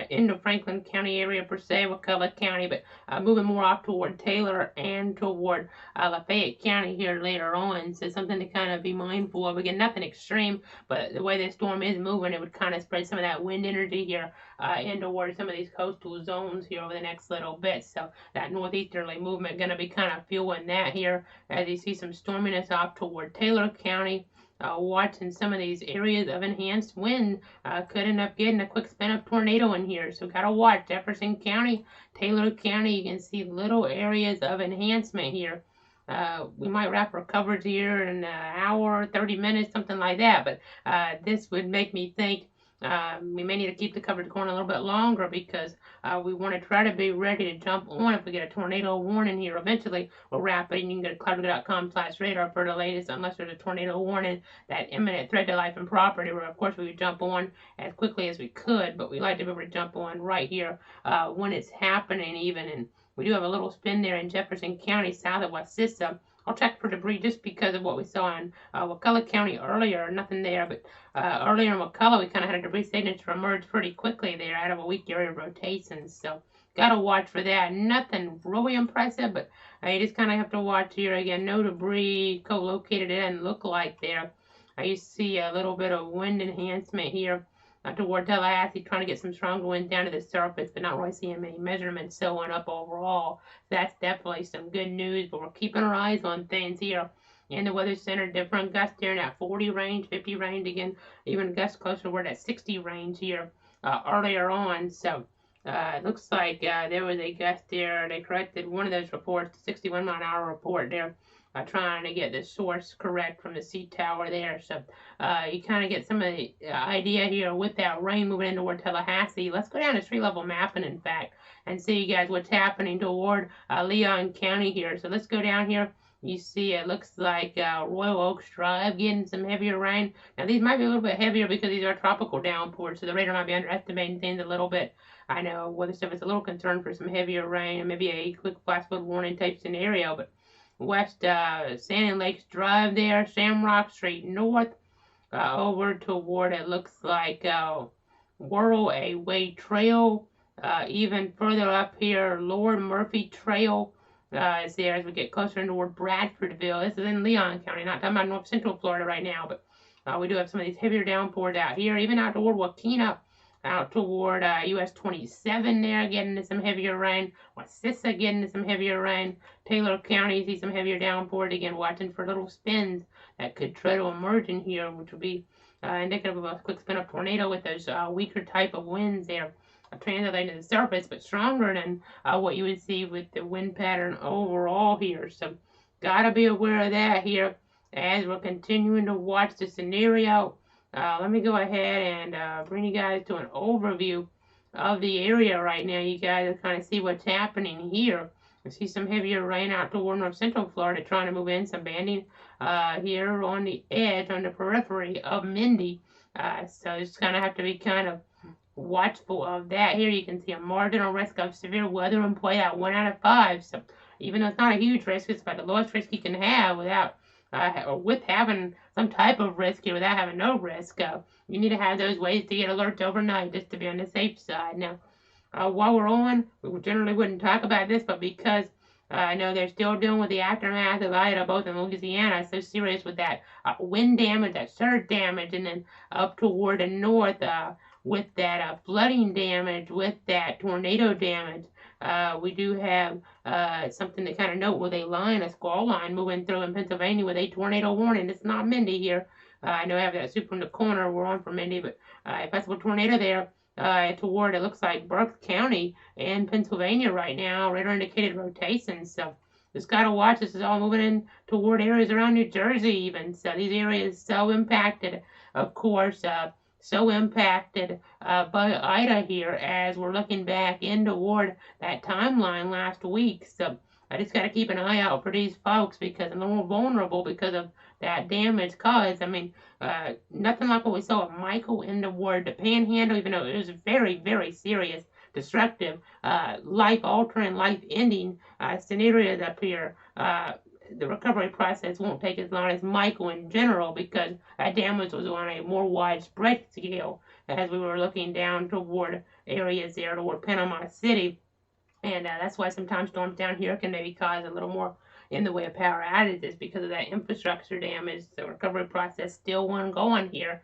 in the Franklin County area per se, Waco County, but moving more off toward Taylor and toward Lafayette County here later on. So something to kind of be mindful of. Again, nothing extreme, but the way the storm is moving, it would kind of spread some of that wind energy here in towards some of these coastal zones here over the next little bit. So that northeasterly movement going to be kind of fueling that here as you see some storminess off toward Taylor County. Watching some of these areas of enhanced wind could end up getting a quick spin up tornado in here. So gotta watch Jefferson County, Taylor County. You can see little areas of enhancement here. We might wrap our coverage here in an hour, 30 minutes, something like that. But this would make me think we may need to keep the coverage going a little bit longer because we want to try to be ready to jump on if we get a tornado warning here. Eventually, we'll wrap it, and you can go to cloudweather.com/radar for the latest, unless there's a tornado warning, that imminent threat to life and property, where, of course, we would jump on as quickly as we could, but we like to be able to jump on right here when it's happening even. And we do have a little spin there in Jefferson County, south of Wasissa. I'll check for debris just because of what we saw in Wakulla County earlier. Nothing there, but earlier in Wakulla, we kind of had a debris signature emerge pretty quickly there out of a weak area of rotation. So, got to watch for that. Nothing really impressive, but you just kind of have to watch here again. No debris co-located. It doesn't look like there. You see a little bit of wind enhancement here toward Tallahassee, trying to get some stronger winds down to the surface, but not really seeing many measurements showing up overall. That's definitely some good news, but we're keeping our eyes on things here. In the Weather Center, different gusts here in that 40 range, 50 range, again, even gusts closer to that 60 range here earlier on. So it looks like there was a gust there. They corrected one of those reports, the 61 mile an hour report there. Trying to get the source correct from the sea tower there. So you kind of get some of the idea here with that rain moving in toward Tallahassee. Let's go down to street level mapping, in fact, and see you guys what's happening toward Leon County here. So let's go down here. You see it looks like Royal Oaks Drive getting some heavier rain. Now these might be a little bit heavier because these are tropical downpours, so the radar might be underestimating things a little bit. I know Weather Service is a little concerned for some heavier rain and maybe a quick flash flood warning type scenario, but West Sand Lakes Drive there, Shamrock Street North, over toward it looks like Whirlaway Trail, even further up here, Lord Murphy Trail is there as we get closer toward Bradfordville. This is in Leon County, not talking about North Central Florida right now, but we do have some of these heavier downpours out here, even out toward Wakena, out toward US 27 there, getting into some heavier rain. Wasissa getting into some heavier rain. Taylor County, see some heavier downpours. Again, watching for little spins that could try to emerge in here, which would be indicative of a quick spin up tornado with those weaker type of winds there. Translating to the surface, but stronger than what you would see with the wind pattern overall here. So, gotta be aware of that here as we're continuing to watch the scenario. Let me go ahead and bring you guys to an overview of the area right now. You guys kind of see what's happening here. You see some heavier rain out toward North Central Florida trying to move in, some banding here on the edge, on the periphery of Mindy. So just kind of have to be kind of watchful of that. Here you can see a marginal risk of severe weather in play at 1 out of 5. So even though it's not a huge risk, it's about the lowest risk you can have without with having some type of risk here without having no risk. You need to have those ways to get alerts overnight just to be on the safe side. Now, while we're on, we generally wouldn't talk about this, but because I know they're still dealing with the aftermath of Ida, both in Louisiana, so serious with that wind damage, that surge damage, and then up toward the north with that flooding damage, with that tornado damage. We do have something to kind of note with a squall line moving through in Pennsylvania with a tornado warning. It's not Mindy here. I know I have that super in the corner. We're on for Mindy, but a possible tornado there toward, it looks like, Berks County in Pennsylvania right now. Radar indicated rotation. So just got to watch. This is all moving in toward areas around New Jersey even. So these areas so impacted, of course, so impacted by Ida here as we're looking back in toward that timeline last week. So I just got to keep an eye out for these folks because they're more vulnerable because of that damage caused. I mean, nothing like what we saw with Michael in the Panhandle, even though it was very, very serious, destructive, life-altering, life-ending scenarios up here. The recovery process won't take as long as Michael in general because that damage was on a more widespread scale as we were looking down toward areas there toward Panama City. And that's why sometimes storms down here can maybe cause a little more in the way of power outages because of that infrastructure damage. The recovery process still ongoing here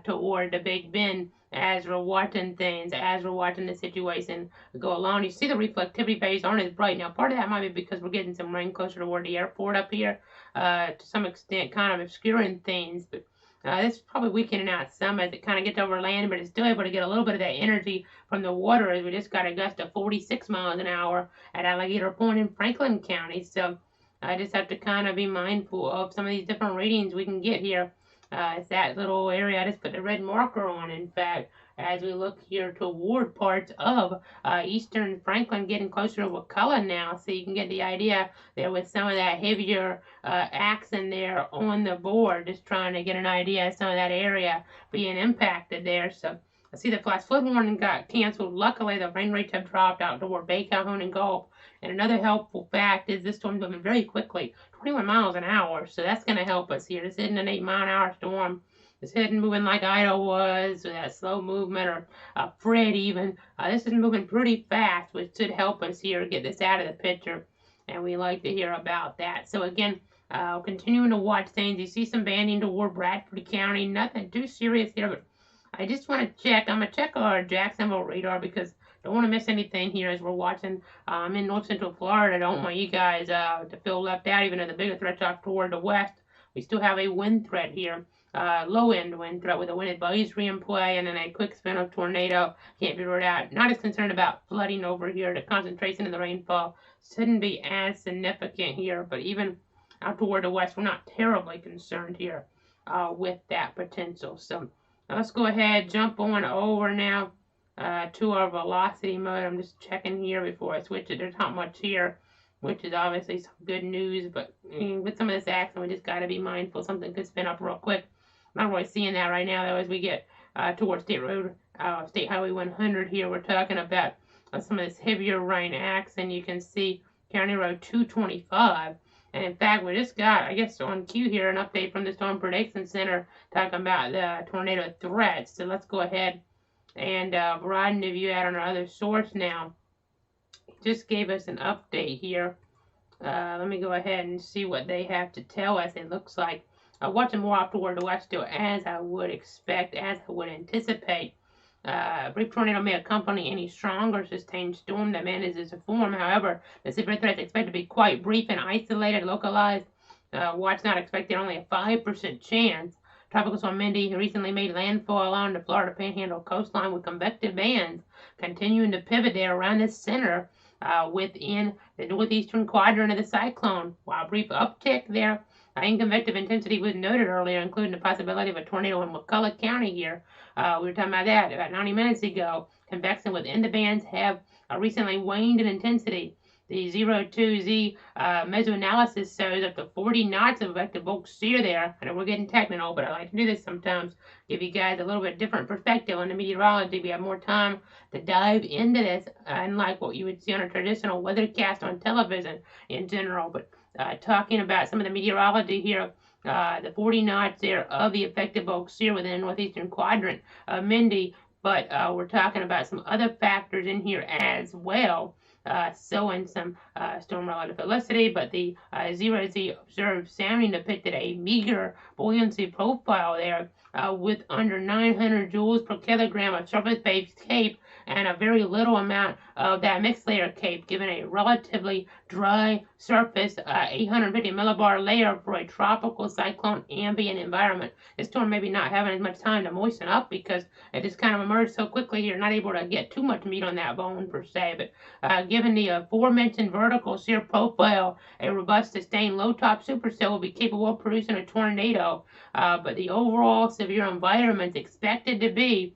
toward the Big Bend as we're watching things, as we're watching the situation go along. You see the reflectivity values aren't as bright. Now, part of that might be because we're getting some rain closer toward the airport up here, to some extent kind of obscuring things, but this is probably weakening out some as it kind of gets over land, but it's still able to get a little bit of that energy from the water as we just got a gust of 46 miles an hour at Alligator Point in Franklin County. So I just have to kind of be mindful of some of these different readings we can get here. It's that little area I just put the red marker on, in fact, as we look here toward parts of eastern Franklin, getting closer to Wakulla now, so you can get the idea there with some of that heavier accent there on the board, just trying to get an idea of some of that area being impacted there. So I see the flash flood warning got canceled. Luckily, the rain rates have dropped out toward Bay, Calhoun, and Gulf. And another helpful fact is this storm's moving very quickly, 21 miles an hour, so that's going to help us here. This isn't an 8-mile-an-hour storm. It's heading moving like Ida was, with that slow movement, or Fred even. This is moving pretty fast, which should help us here get this out of the picture, and we like to hear about that. So again, continuing to watch things. You see some banding toward Bradford County. Nothing too serious here, but I just want to check. I'm going to check our Jacksonville radar because don't want to miss anything here as we're watching. I'm in north central Florida. I don't want you guys to feel left out, even though the bigger threat's off toward the west. We still have a wind threat here. Low-end wind threat with a wind advisory in play and then a quick spin of tornado. Can't be ruled out. Not as concerned about flooding over here. The concentration of the rainfall shouldn't be as significant here, but even out toward the west, we're not terribly concerned here with that potential. So let's go ahead, jump on over now to our velocity mode. I'm just checking here before I switch it. There's not much here, which is obviously some good news, but with some of this action, we just got to be mindful. Something could spin up real quick. I'm not really seeing that right now, though, as we get towards State Highway 100 here. We're talking about some of this heavier rain action. You can see County Road 225. And in fact, we just got, I guess, on cue here, an update from the Storm Prediction Center talking about the tornado threats. So let's go ahead and broaden the view out on our other source now. Just gave us an update here. Let me go ahead and see what they have to tell us. It looks like watching more off toward the west still, as I would expect, as I would anticipate. Brief tornado may accompany any stronger sustained storm that manages to form. However, the severe threat is expected to be quite brief and isolated, localized. Watch not expected only a 5% chance. Tropical storm Mindy recently made landfall along the Florida Panhandle coastline with convective bands continuing to pivot there around the center within the northeastern quadrant of the cyclone. While a brief uptick there in convective intensity was noted earlier, including the possibility of a tornado in McCulloch County here. We were talking about that about 90 minutes ago. Convection within the bands have recently waned in intensity. The 0-2Z mesoanalysis shows up to 40 knots of effective bulk shear there. I know we're getting technical, but I like to do this sometimes. Give you guys a little bit different perspective on the meteorology. We have more time to dive into this, unlike what you would see on a traditional weathercast on television in general. But talking about some of the meteorology here, the 40 knots there of the effective bulk shear within the northeastern quadrant of Mindy, but we're talking about some other factors in here as well, showing some storm relative velocity, but the 0Z observed sounding depicted a meager buoyancy profile there with under 900 joules per kilogram of surface-based CAPE and a very little amount of that mixed layer CAPE, given a relatively dry surface, 850 millibar layer for a tropical cyclone ambient environment. This storm maybe not having as much time to moisten up because it just kind of emerged so quickly you're not able to get too much meat on that bone per se. But given the aforementioned vertical shear profile, a robust sustained low-top supercell will be capable of producing a tornado. But the overall severe environment is expected to be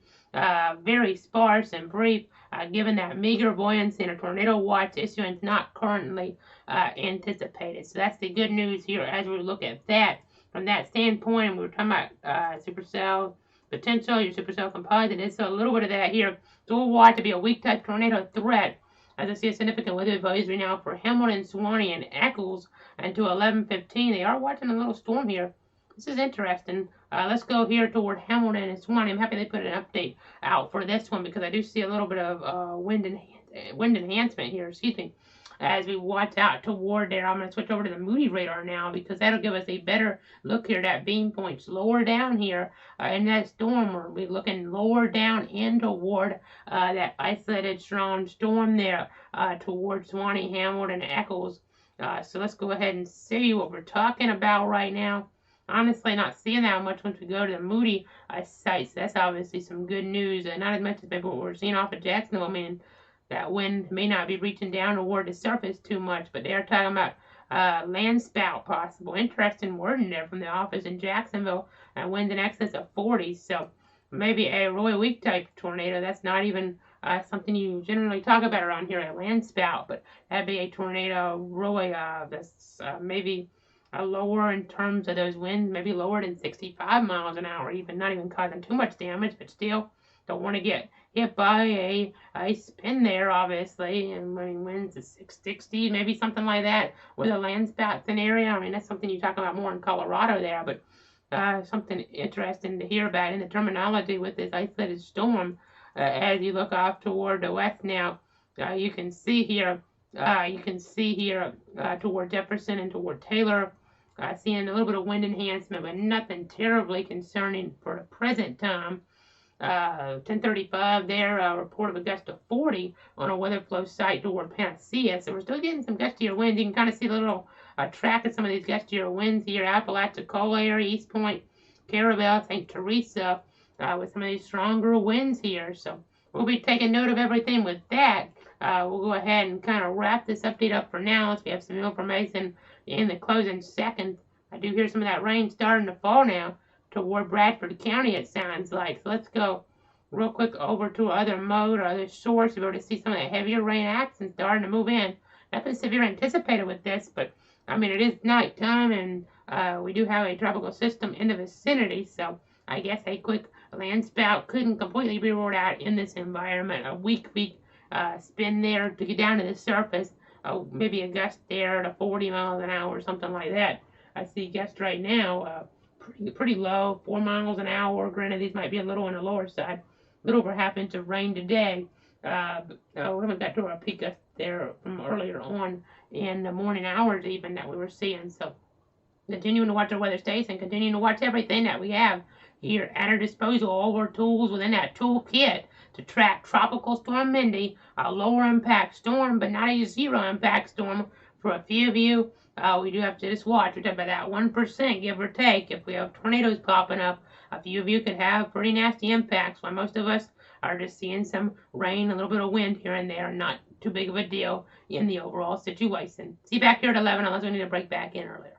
very sparse and brief, given that meager buoyancy and a tornado watch issuance not currently anticipated. So that's the good news here as we look at that. From that standpoint, we were talking about supercell potential, your supercell composite. It's a little bit of that here. So we'll watch to be a weak type tornado threat. As I see a significant weather advisory now for Hamilton, Swanee, and Eccles until 11:15. They are watching a little storm here. This is interesting. Let's go here toward Hamilton and Swanee. I'm happy they put an update out for this one because I do see a little bit of wind enhancement here. Excuse me. As we watch out toward there, I'm going to switch over to the Moody radar now because that'll give us a better look here at beam points lower down here in that storm. We'll be looking lower down in toward that isolated strong storm there towards Swanee, Hamilton, and Eccles. So let's go ahead and see what we're talking about right now. Honestly, not seeing that much once we go to the Moody sites. That's obviously some good news. Not as much as maybe what we're seeing off of Jacksonville. I mean, that wind may not be reaching down toward the surface too much, but they're talking about land spout possible. Interesting wording there from the office in Jacksonville. Winds in excess of 40. So maybe a really weak type tornado. That's not even something you generally talk about around here, a land spout, but that'd be a tornado really that's maybe lower in terms of those winds, maybe lower than 65 miles an hour, even not even causing too much damage, but still don't want to get hit by a spin there, obviously, and I mean, winds at 660, maybe something like that, with a land spout scenario. I mean, that's something you talk about more in Colorado there, but something interesting to hear about in the terminology with this isolated storm. As you look off toward the west now, you can see here, toward Jefferson and toward Taylor, seeing a little bit of wind enhancement, but nothing terribly concerning for the present time. 10:35 there, report of a gust of 40 on a weather flow site toward Panacea. So we're still getting some gustier winds. You can kind of see the little track of some of these gustier winds here. Apalachicola area, East Point, Caravel, St. Teresa, with some of these stronger winds here. So we'll be taking note of everything with that. We'll go ahead and kind of wrap this update up for now. Let's have some information in the closing seconds. I do hear some of that rain starting to fall now toward Bradford County, it sounds like. So let's go real quick over to other mode or other source. We're able to see some of the heavier rain action starting to move in. Nothing severe anticipated with this, but I mean, it is nighttime and we do have a tropical system in the vicinity, so I guess a quick land spout couldn't completely be ruled out in this environment. A weak spin there to get down to the surface. Maybe a gust there to 40 miles an hour or something like that. I see gust right now pretty low, 4 miles an hour. Granted, these might be a little on the lower side. A little over half inch of rain today. We haven't got to our peak gust there from earlier on in the morning hours even that we were seeing. So continuing to watch our weather station, continuing to watch everything that we have here at our disposal, all our tools within that toolkit to track Tropical Storm Mindy, a lower impact storm, but not a zero impact storm for a few of you. We do have to just watch. We're talking about that 1%, give or take. If we have tornadoes popping up, a few of you could have pretty nasty impacts, while most of us are just seeing some rain, a little bit of wind here and there, not too big of a deal in the overall situation. See you back here at 11 unless we need to break back in earlier.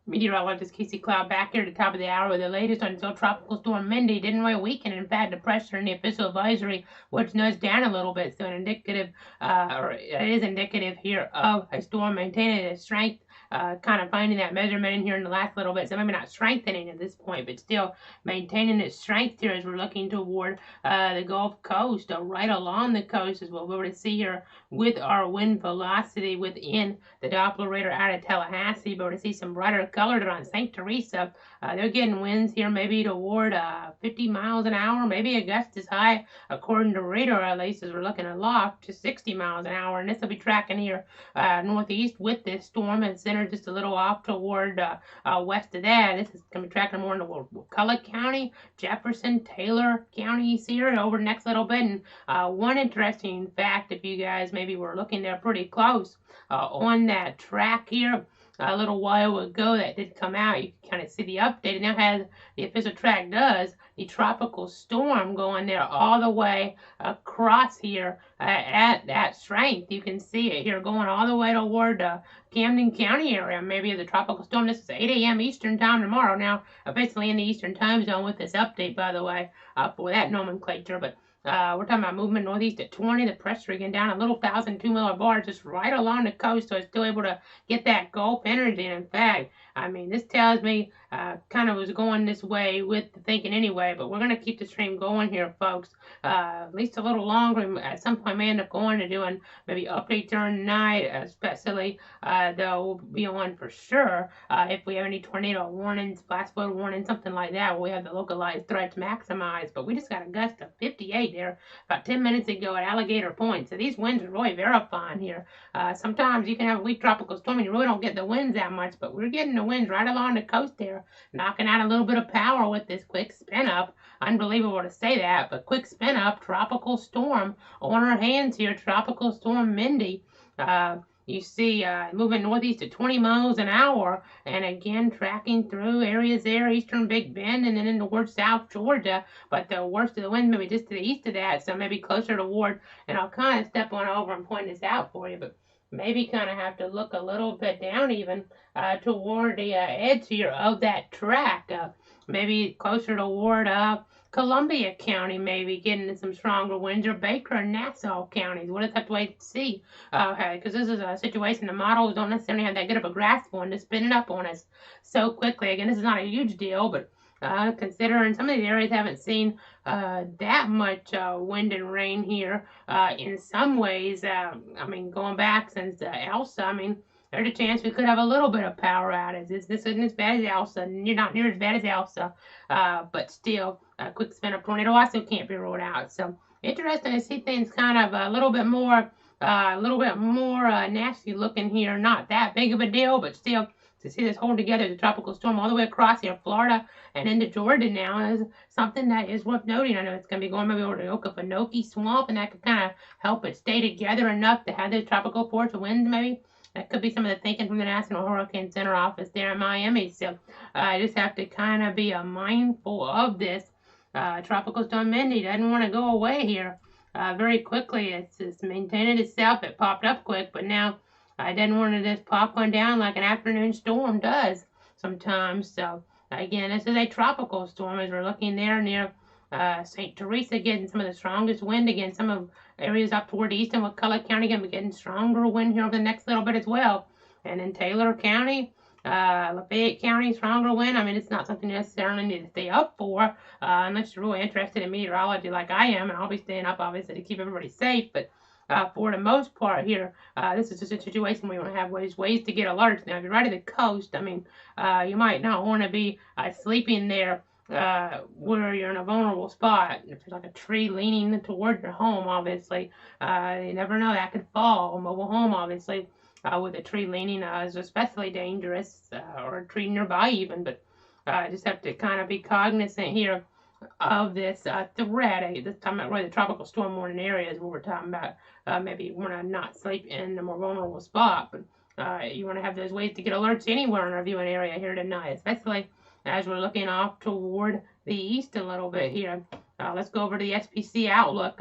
Meteorologist Casey Cloud back here at the top of the hour with the latest until Tropical Storm Mindy didn't really weaken. In fact, the pressure in the official advisory was nudged down a little bit, so it is indicative here of a storm maintaining its strength. Kind of finding that measurement in here in the last little bit, so maybe not strengthening at this point, but still maintaining its strength here as we're looking toward the Gulf Coast, right along the coast is what we're able to see here with our wind velocity within the Doppler radar out of Tallahassee. But we're to see some brighter colors around St. Teresa. They're getting winds here maybe toward 50 miles an hour, maybe a gust as high, according to radar at least, as we're looking aloft, to 60 miles an hour. And this will be tracking here northeast with this storm and centered just a little off toward west of that. This is going to be tracking more into McCulloch County, Jefferson, Taylor counties here over the next little bit. And one interesting fact, if you guys maybe were looking there pretty close on that track here a little while ago that did come out, you can kind of see the update. It now has, the official track does, the tropical storm going there all the way across here at that strength. You can see it here going all the way toward Camden County area, maybe the tropical storm. This is 8 a.m. Eastern time tomorrow. Now, officially in the Eastern time zone with this update, by the way, for that nomenclature. But we're talking about movement northeast at 20. The pressure again down a little 1,002 millibars just right along the coast, so it's still able to get that Gulf energy. And in fact, I mean, this tells me kind of was going this way with the thinking anyway, but we're going to keep the stream going here, folks, at least a little longer. At some point, I may end up going to doing maybe updates during the night, especially, though we'll be on for sure if we have any tornado warnings, flash flood warnings, something like that, we have the localized threats maximized. But we just got a gust of 58 there about 10 minutes ago at Alligator Point, so these winds are really verifying here. Sometimes you can have a weak tropical storm and you really don't get the winds that much, but we're getting the winds right along the coast there, knocking out a little bit of power with this quick spin up. Unbelievable to say that, but quick spin up, tropical storm on our hands here, Tropical Storm Mindy. You see moving northeast at 20 miles an hour, and again tracking through areas there, eastern Big Bend, and then in toward South Georgia. But the worst of the wind maybe just to the east of that, so maybe closer toward, and I'll kind of step on over and point this out for you, but maybe kind of have to look a little bit down even toward the edge here of that track, maybe closer toward Columbia County, maybe getting some stronger winds, or Baker and Nassau counties. We'll just have to wait to see, because this is a situation the models don't necessarily have that good of a grasp on to spin it up on us so quickly. Again, this is not a huge deal, but considering some of these areas haven't seen that much wind and rain here, in some ways, I mean, going back since Elsa, I mean, there's a chance we could have a little bit of power outages. This isn't as bad as Elsa, you're not near as bad as Elsa, but still, a quick spin up tornado also can't be ruled out. So interesting to see things kind of a little bit more nasty looking here. Not that big of a deal, but still, to see this hold together, the tropical storm all the way across here, Florida and into Georgia now, is something that is worth noting. I know it's going to be going maybe over to Okefenokee Swamp, and that could kind of help it stay together enough to have those tropical force winds maybe. That could be some of the thinking from the National Hurricane Center office there in Miami. So I just have to kind of be mindful of this. Tropical Storm Mindy doesn't want to go away here very quickly. It's maintaining itself. It popped up quick, but now I didn't want to just pop one down like an afternoon storm does sometimes. So again, this is a tropical storm as we're looking there near St. Teresa, getting some of the strongest wind. Again, some of areas up toward the eastern McCulloch County going to be getting stronger wind here over the next little bit as well. And in Taylor County, Lafayette County, stronger wind. I mean, it's not something you necessarily need to stay up for unless you're really interested in meteorology like I am, and I'll be staying up obviously to keep everybody safe. But for the most part here, this is just a situation where you want to have ways to get alerts. Now, if you're right at the coast, I mean, you might not want to be sleeping there where you're in a vulnerable spot. If there's like a tree leaning toward your home, obviously, you never know, that could fall. A mobile home, obviously, with a tree leaning is especially dangerous, or a tree nearby even. But just have to kind of be cognizant here of this threat. This time about really the tropical storm warning areas where we're talking about maybe you want to not sleep in a more vulnerable spot, but you want to have those ways to get alerts anywhere in our viewing area here tonight, especially as we're looking off toward the east a little bit here. Let's go over to the SPC Outlook.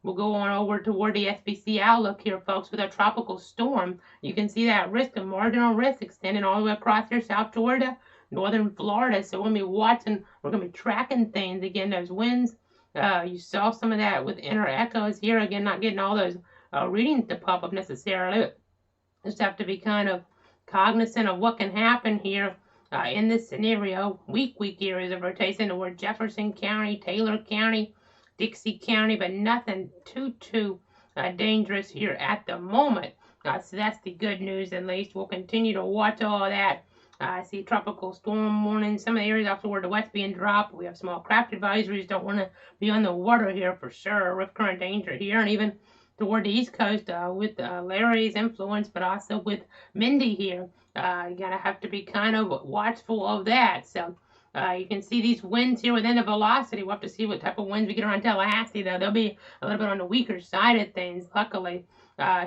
We'll go on over toward the SBC Outlook here, folks, with a tropical storm. You can see that risk, the marginal risk, extending all the way across here, South Georgia, northern Florida. So we're going to be watching, we're going to be tracking things. Again, those winds, you saw some of that with inner echoes here. Again, not getting all those readings to pop up necessarily. Just have to be kind of cognizant of what can happen here in this scenario. Weak areas of rotation toward Jefferson County, Taylor County, Dixie County, but nothing too dangerous here at the moment. So that's the good news. At least we'll continue to watch all of that. I see tropical storm warnings. Some of the areas off toward the west being dropped. We have small craft advisories. Don't want to be on the water here for sure. Rift current danger here, and even toward the East Coast with Larry's influence, but also with Mindy here. You gotta have to be kind of watchful of that. So you can see these winds here within the velocity. We'll have to see what type of winds we get around Tallahassee, though. They'll be a little bit on the weaker side of things, luckily,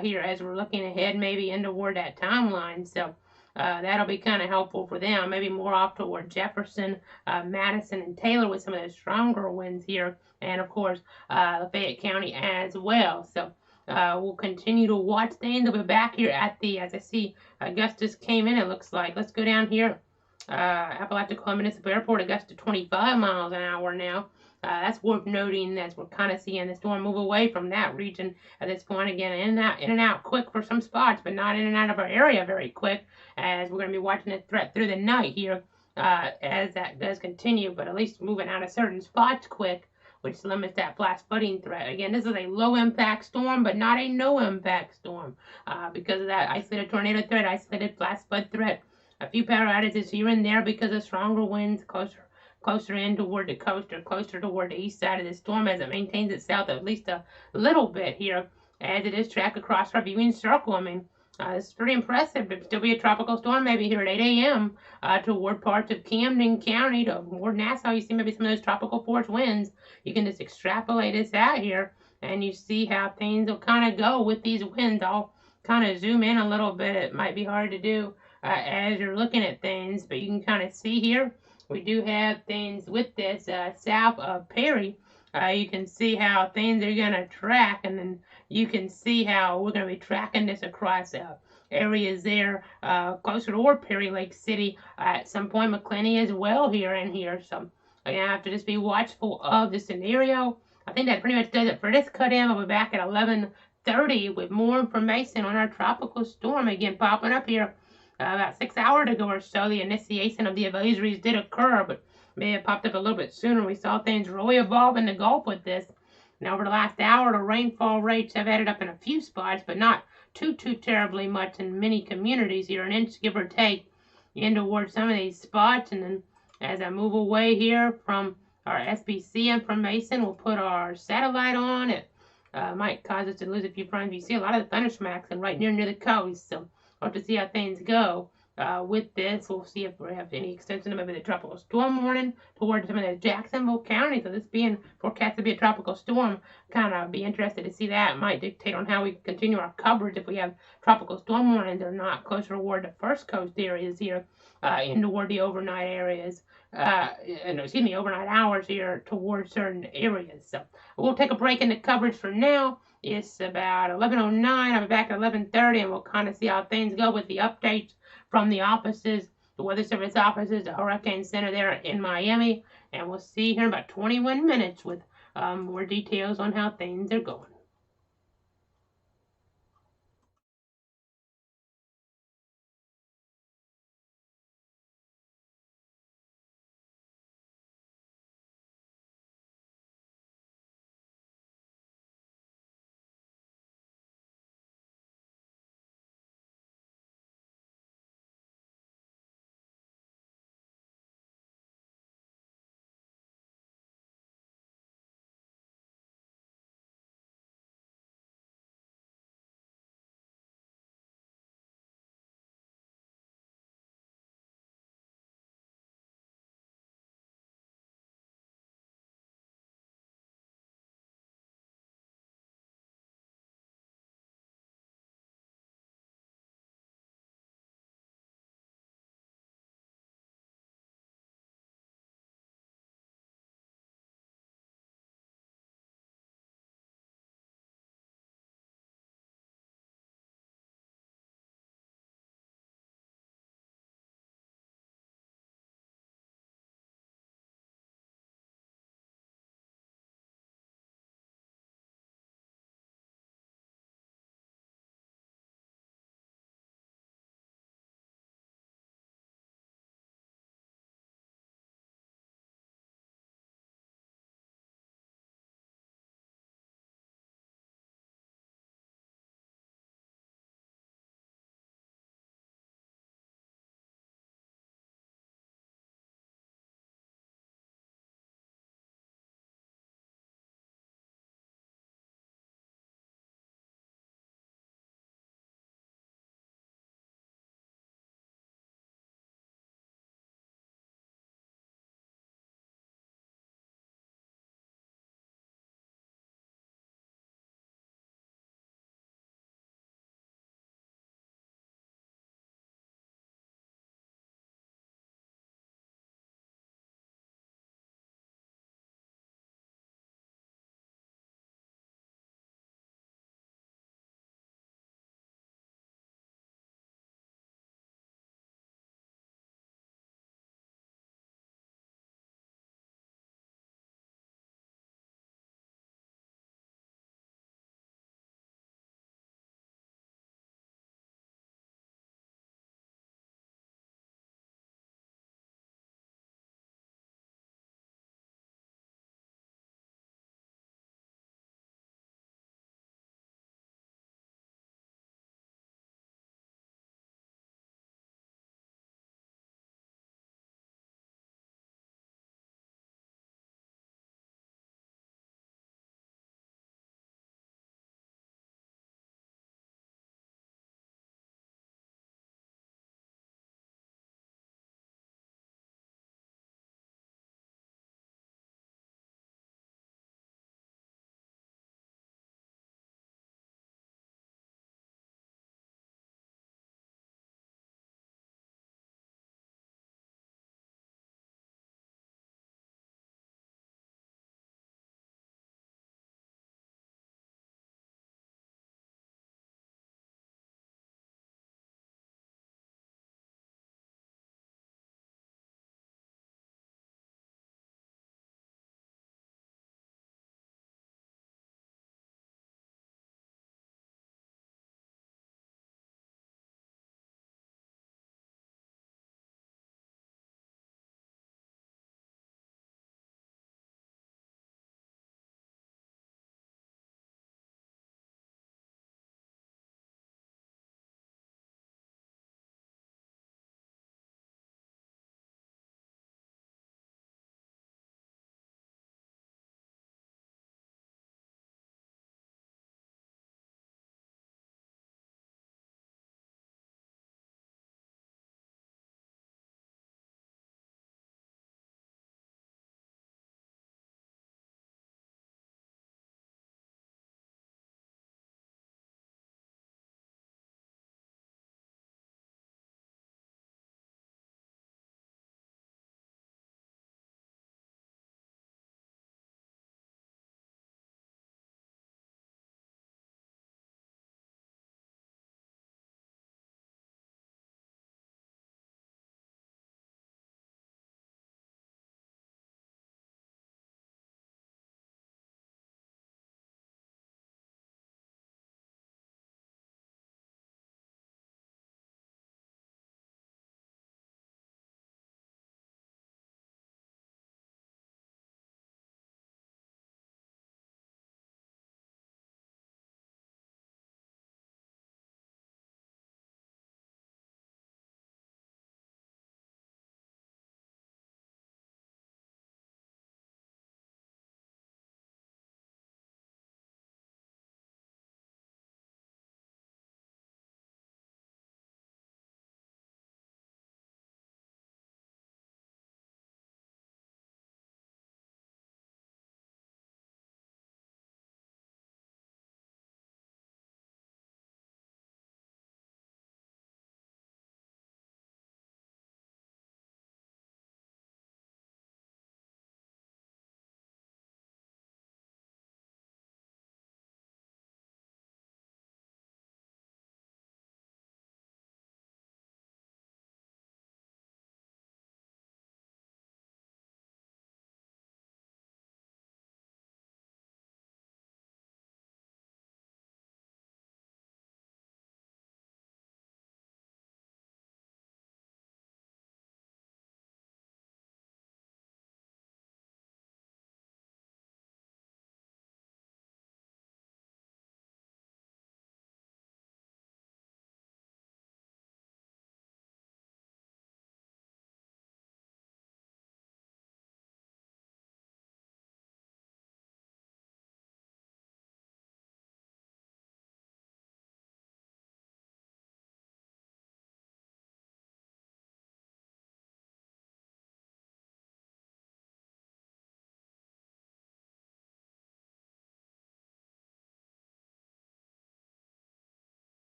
here as we're looking ahead maybe in toward that timeline. So that'll be kind of helpful for them. Maybe more off toward Jefferson, Madison, and Taylor with some of those stronger winds here. And, of course, Lafayette County as well. So we'll continue to watch things. We'll be back here at the, as I see, Augustus came in, it looks like. Let's go down here. Apalachicola Municipal Airport, Augusta, 25 miles an hour now. That's worth noting as we're kind of seeing the storm move away from that region at this point. Again, in and out quick for some spots, but not in and out of our area very quick, as we're going to be watching the threat through the night here as that does continue, but at least moving out of certain spots quick, which limits that flash flooding threat. Again, this is a low impact storm, but not a no impact storm because of that isolated tornado threat, isolated flash flood threat. A few power outages here and there because of stronger winds closer in toward the coast or closer toward the east side of the storm as it maintains itself at least a little bit here as it is tracked across our viewing circle. I mean, it's pretty impressive. It'd still be a tropical storm maybe here at 8 a.m. Toward parts of Camden County toward Nassau. You see maybe some of those tropical force winds. You can just extrapolate this out here and you see how things will kind of go with these winds. I'll kind of zoom in a little bit. It might be hard to do as you're looking at things, but you can kind of see here we do have things with this south of Perry. You can see how things are going to track, and then you can see how we're going to be tracking this across areas there closer toward Perry Lake City at some point. McClenny as well here and here. So you have to just be watchful of the scenario. I think that pretty much does it for this cut in. We'll be back at 11:30 with more information on our tropical storm again popping up here. About 6 hours ago or so, the initiation of the advisories did occur, but may have popped up a little bit sooner. We saw things really evolve in the Gulf with this. Now, over the last hour, the rainfall rates have added up in a few spots, but not too terribly much in many communities here. An inch, give or take, in towards some of these spots. And then as I move away here from our SBC information, we'll put our satellite on. It might cause us to lose a few frames. You see a lot of the thundersmacks and right near the coast, so we'll have to see how things go with this. We'll see if we have any extension of maybe the tropical storm warning towards some of the Jacksonville County. So this being forecast to be a tropical storm, kind of be interested to see that. It might dictate on how we continue our coverage if we have tropical storm warnings or not, closer toward the first coast areas here in toward the overnight areas. Overnight hours here towards certain areas. So we'll take a break in the coverage for now. It's about 11:09. I'll be back at 11:30, and we'll kind of see how things go with the updates from the offices, the Weather Service offices, the Hurricane Center there in Miami. And we'll see you here in about 21 minutes with more details on how things are going.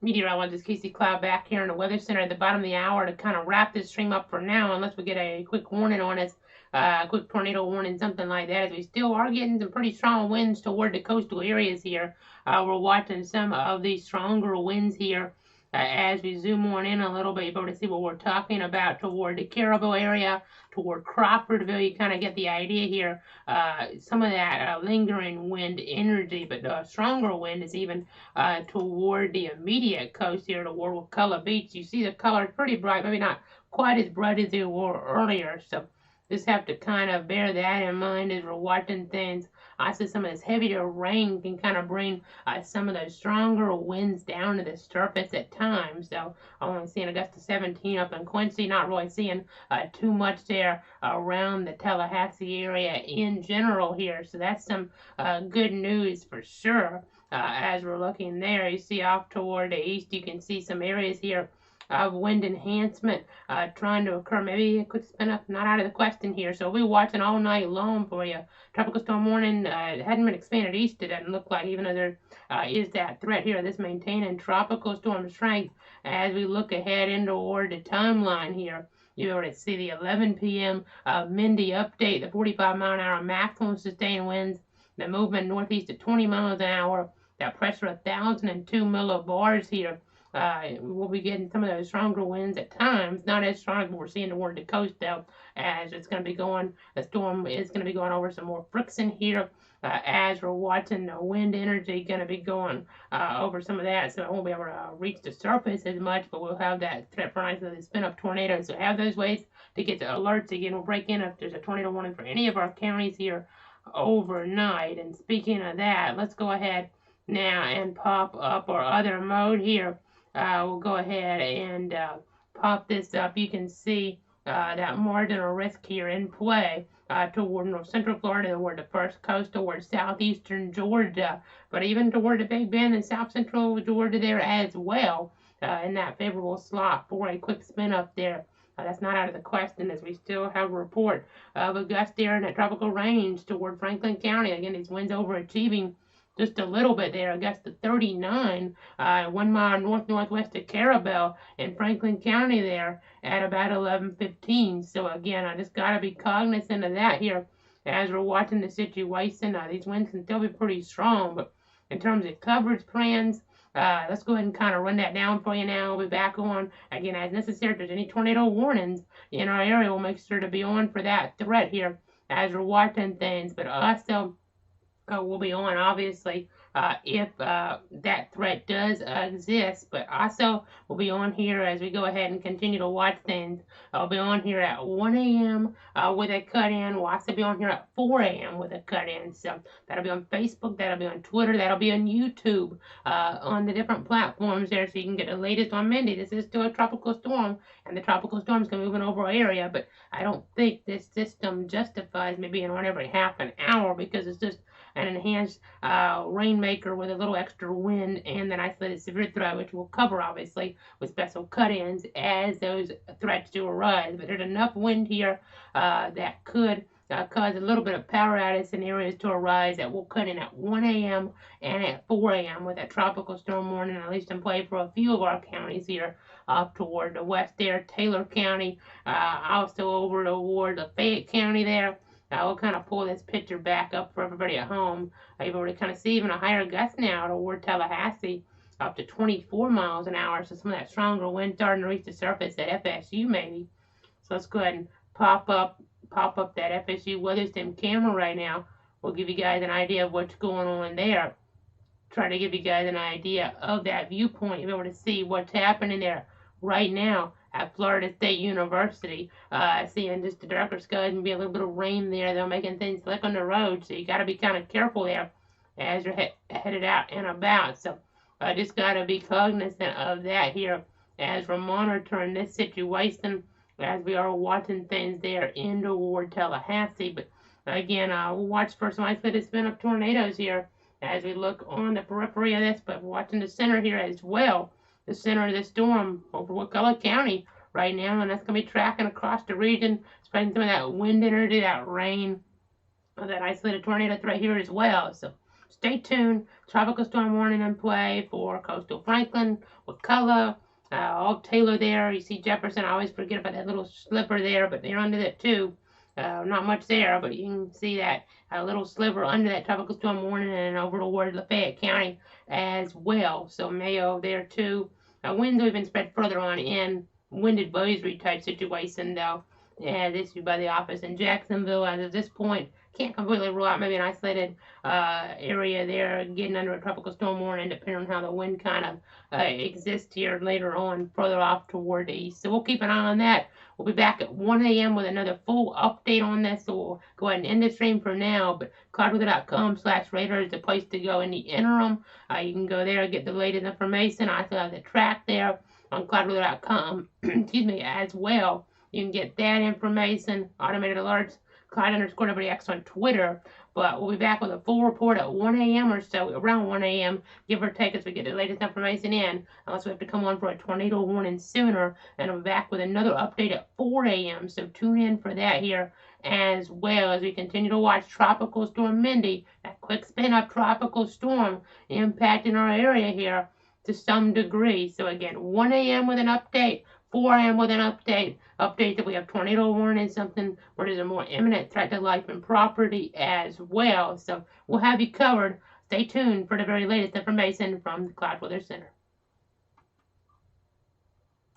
meteorologist Casey Cloud back here in the Weather Center at the bottom of the hour to kind of wrap this stream up for now, unless we get a quick warning on us, quick tornado warning, something like that, as we still are getting some pretty strong winds toward the coastal areas here. We're watching some of these stronger winds here. As we zoom on in a little bit, you'll be able to see what we're talking about toward the Caribou area, toward Crawfordville. You kind of get the idea here. Some of that lingering wind energy, but the stronger wind is even toward the immediate coast here, toward Wakulla Beach. You see the color is pretty bright, maybe not quite as bright as they were earlier. So just have to kind of bear that in mind as we're watching things. I see some of this heavier rain can kind of bring some of those stronger winds down to the surface at times. So I'm only seeing a gust of 17 up in Quincy, not really seeing too much there around the Tallahassee area in general here. So that's some good news for sure. As we're looking there, you see off toward the east, you can see some areas here of wind enhancement trying to occur. Maybe a quick spin up, not out of the question here. So we'll be watching all night long for you. Tropical storm warning hadn't been expanded east, it doesn't look like, even though there is that threat here, this maintaining tropical storm strength as we look ahead into toward the timeline here. You already see the 11 p.m. Mindy update, the 45-mile-an-hour maximum sustained winds, the movement northeast at 20 miles an hour, that pressure 1,002 millibars here. We'll be getting some of those stronger winds at times, not as strong as we're seeing toward the coast though, as it's going to be going, the storm is going to be going over some more friction here, as we're watching the wind energy going to be going over some of that, so it won't be able to reach the surface as much, but we'll have that threat for isolated spin up tornadoes. So have those ways to get the alerts. Again, we'll break in if there's a tornado warning for any of our counties here overnight. And speaking of that, let's go ahead now and pop up our other mode here. We'll go ahead and pop this up. You can see that marginal risk here in play toward north central Florida, toward the first coast, toward southeastern Georgia, but even toward the Big Bend and south central Georgia there as well, in that favorable slot for a quick spin up there. That's not out of the question, as we still have a report of a gust there in that tropical range toward Franklin County. Again, these winds overachieving just a little bit there, a gust of 39, 1 mile northwest of Caribou in Franklin County there at about 11:15. So again, I just got to be cognizant of that here as we're watching the situation. These winds can still be pretty strong, but in terms of coverage plans, let's go ahead and kind of run that down for you now. We'll be back on, again, as necessary. If there's any tornado warnings in our area, we'll make sure to be on for that threat here as we're watching things. But also, we'll be on, obviously, if that threat does exist. But also, we'll be on here as we go ahead and continue to watch things. I'll be on here at 1 a.m. With a cut-in. We'll also be on here at 4 a.m. with a cut-in. So that'll be on Facebook, that'll be on Twitter, that'll be on YouTube, on the different platforms there, so you can get the latest on Mindy. This is still a tropical storm, and the tropical storms can move in over our area, but I don't think this system justifies me being on every half an hour, because it's just an enhanced rainmaker with a little extra wind and an isolated severe threat, which we'll cover obviously with special cut-ins as those threats do arise. But there's enough wind here that could cause a little bit of power outage scenarios to arise that will cut in at 1 a.m. and at 4 a.m. with that tropical storm warning, at least in play for a few of our counties here up toward the west there, Taylor County, also over toward the Fayette County there. We'll kind of pull this picture back up for everybody at home. You've already kind of see even a higher gust now toward Tallahassee, up to 24 miles an hour. So some of that stronger wind starting to reach the surface at FSU maybe. So let's go ahead and pop up that FSU weather stem camera right now. We'll give you guys an idea of what's going on there. Try to give you guys an idea of that viewpoint. You'll be able to see what's happening there right now at Florida State University. Seeing just the darker skies and be a little bit of rain there. They're making things slick on the road, so you got to be kind of careful there as you're headed out and about. So I just got to be cognizant of that here as we're monitoring this situation, as we are watching things there in toward Tallahassee. But again, we'll watch for some isolated spin-up tornadoes here as we look on the periphery of this, but watching the center here as well. The center of the storm over Wakulla County right now, and that's going to be tracking across the region, spreading some of that wind energy, that rain, that isolated tornado threat here as well. So stay tuned. Tropical storm warning in play for coastal Franklin with color. All Taylor there. You see Jefferson. I always forget about that little sliver there, but they're under that too. Not much there, but you can see that little sliver under that tropical storm warning, and over toward Lafayette County as well. So Mayo there too. Winds have even spread further on in. Wind advisory type situation though. Yeah, this is by the office in Jacksonville as of this point. Can't completely rule out maybe an isolated area there getting under a tropical storm warning, depending on how the wind kind of exists here later on further off toward the east. So we'll keep an eye on that. We'll be back at 1 a.m. with another full update on this. So we'll go ahead and end the stream for now. But cloudweather.com/radar is the place to go in the interim. You can go there and get the latest information. I still have the track there on cloudweather.com, excuse me, as well. You can get that information, automated alerts, Clyde_WX on Twitter. But we'll be back with a full report at 1 a.m. or so, around 1 a.m., give or take, as we get the latest information in, unless we have to come on for a tornado warning sooner. And we'll be back with another update at 4 a.m., so tune in for that here, as well as we continue to watch Tropical Storm Mindy, that quick spin-up tropical storm impacting our area here to some degree. So again, 1 a.m. with an update, 4 a.m. with an update that we have tornado warning, something where there's a more imminent threat to life and property as well. So we'll have you covered. Stay tuned for the very latest information from the Cloud Weather Center.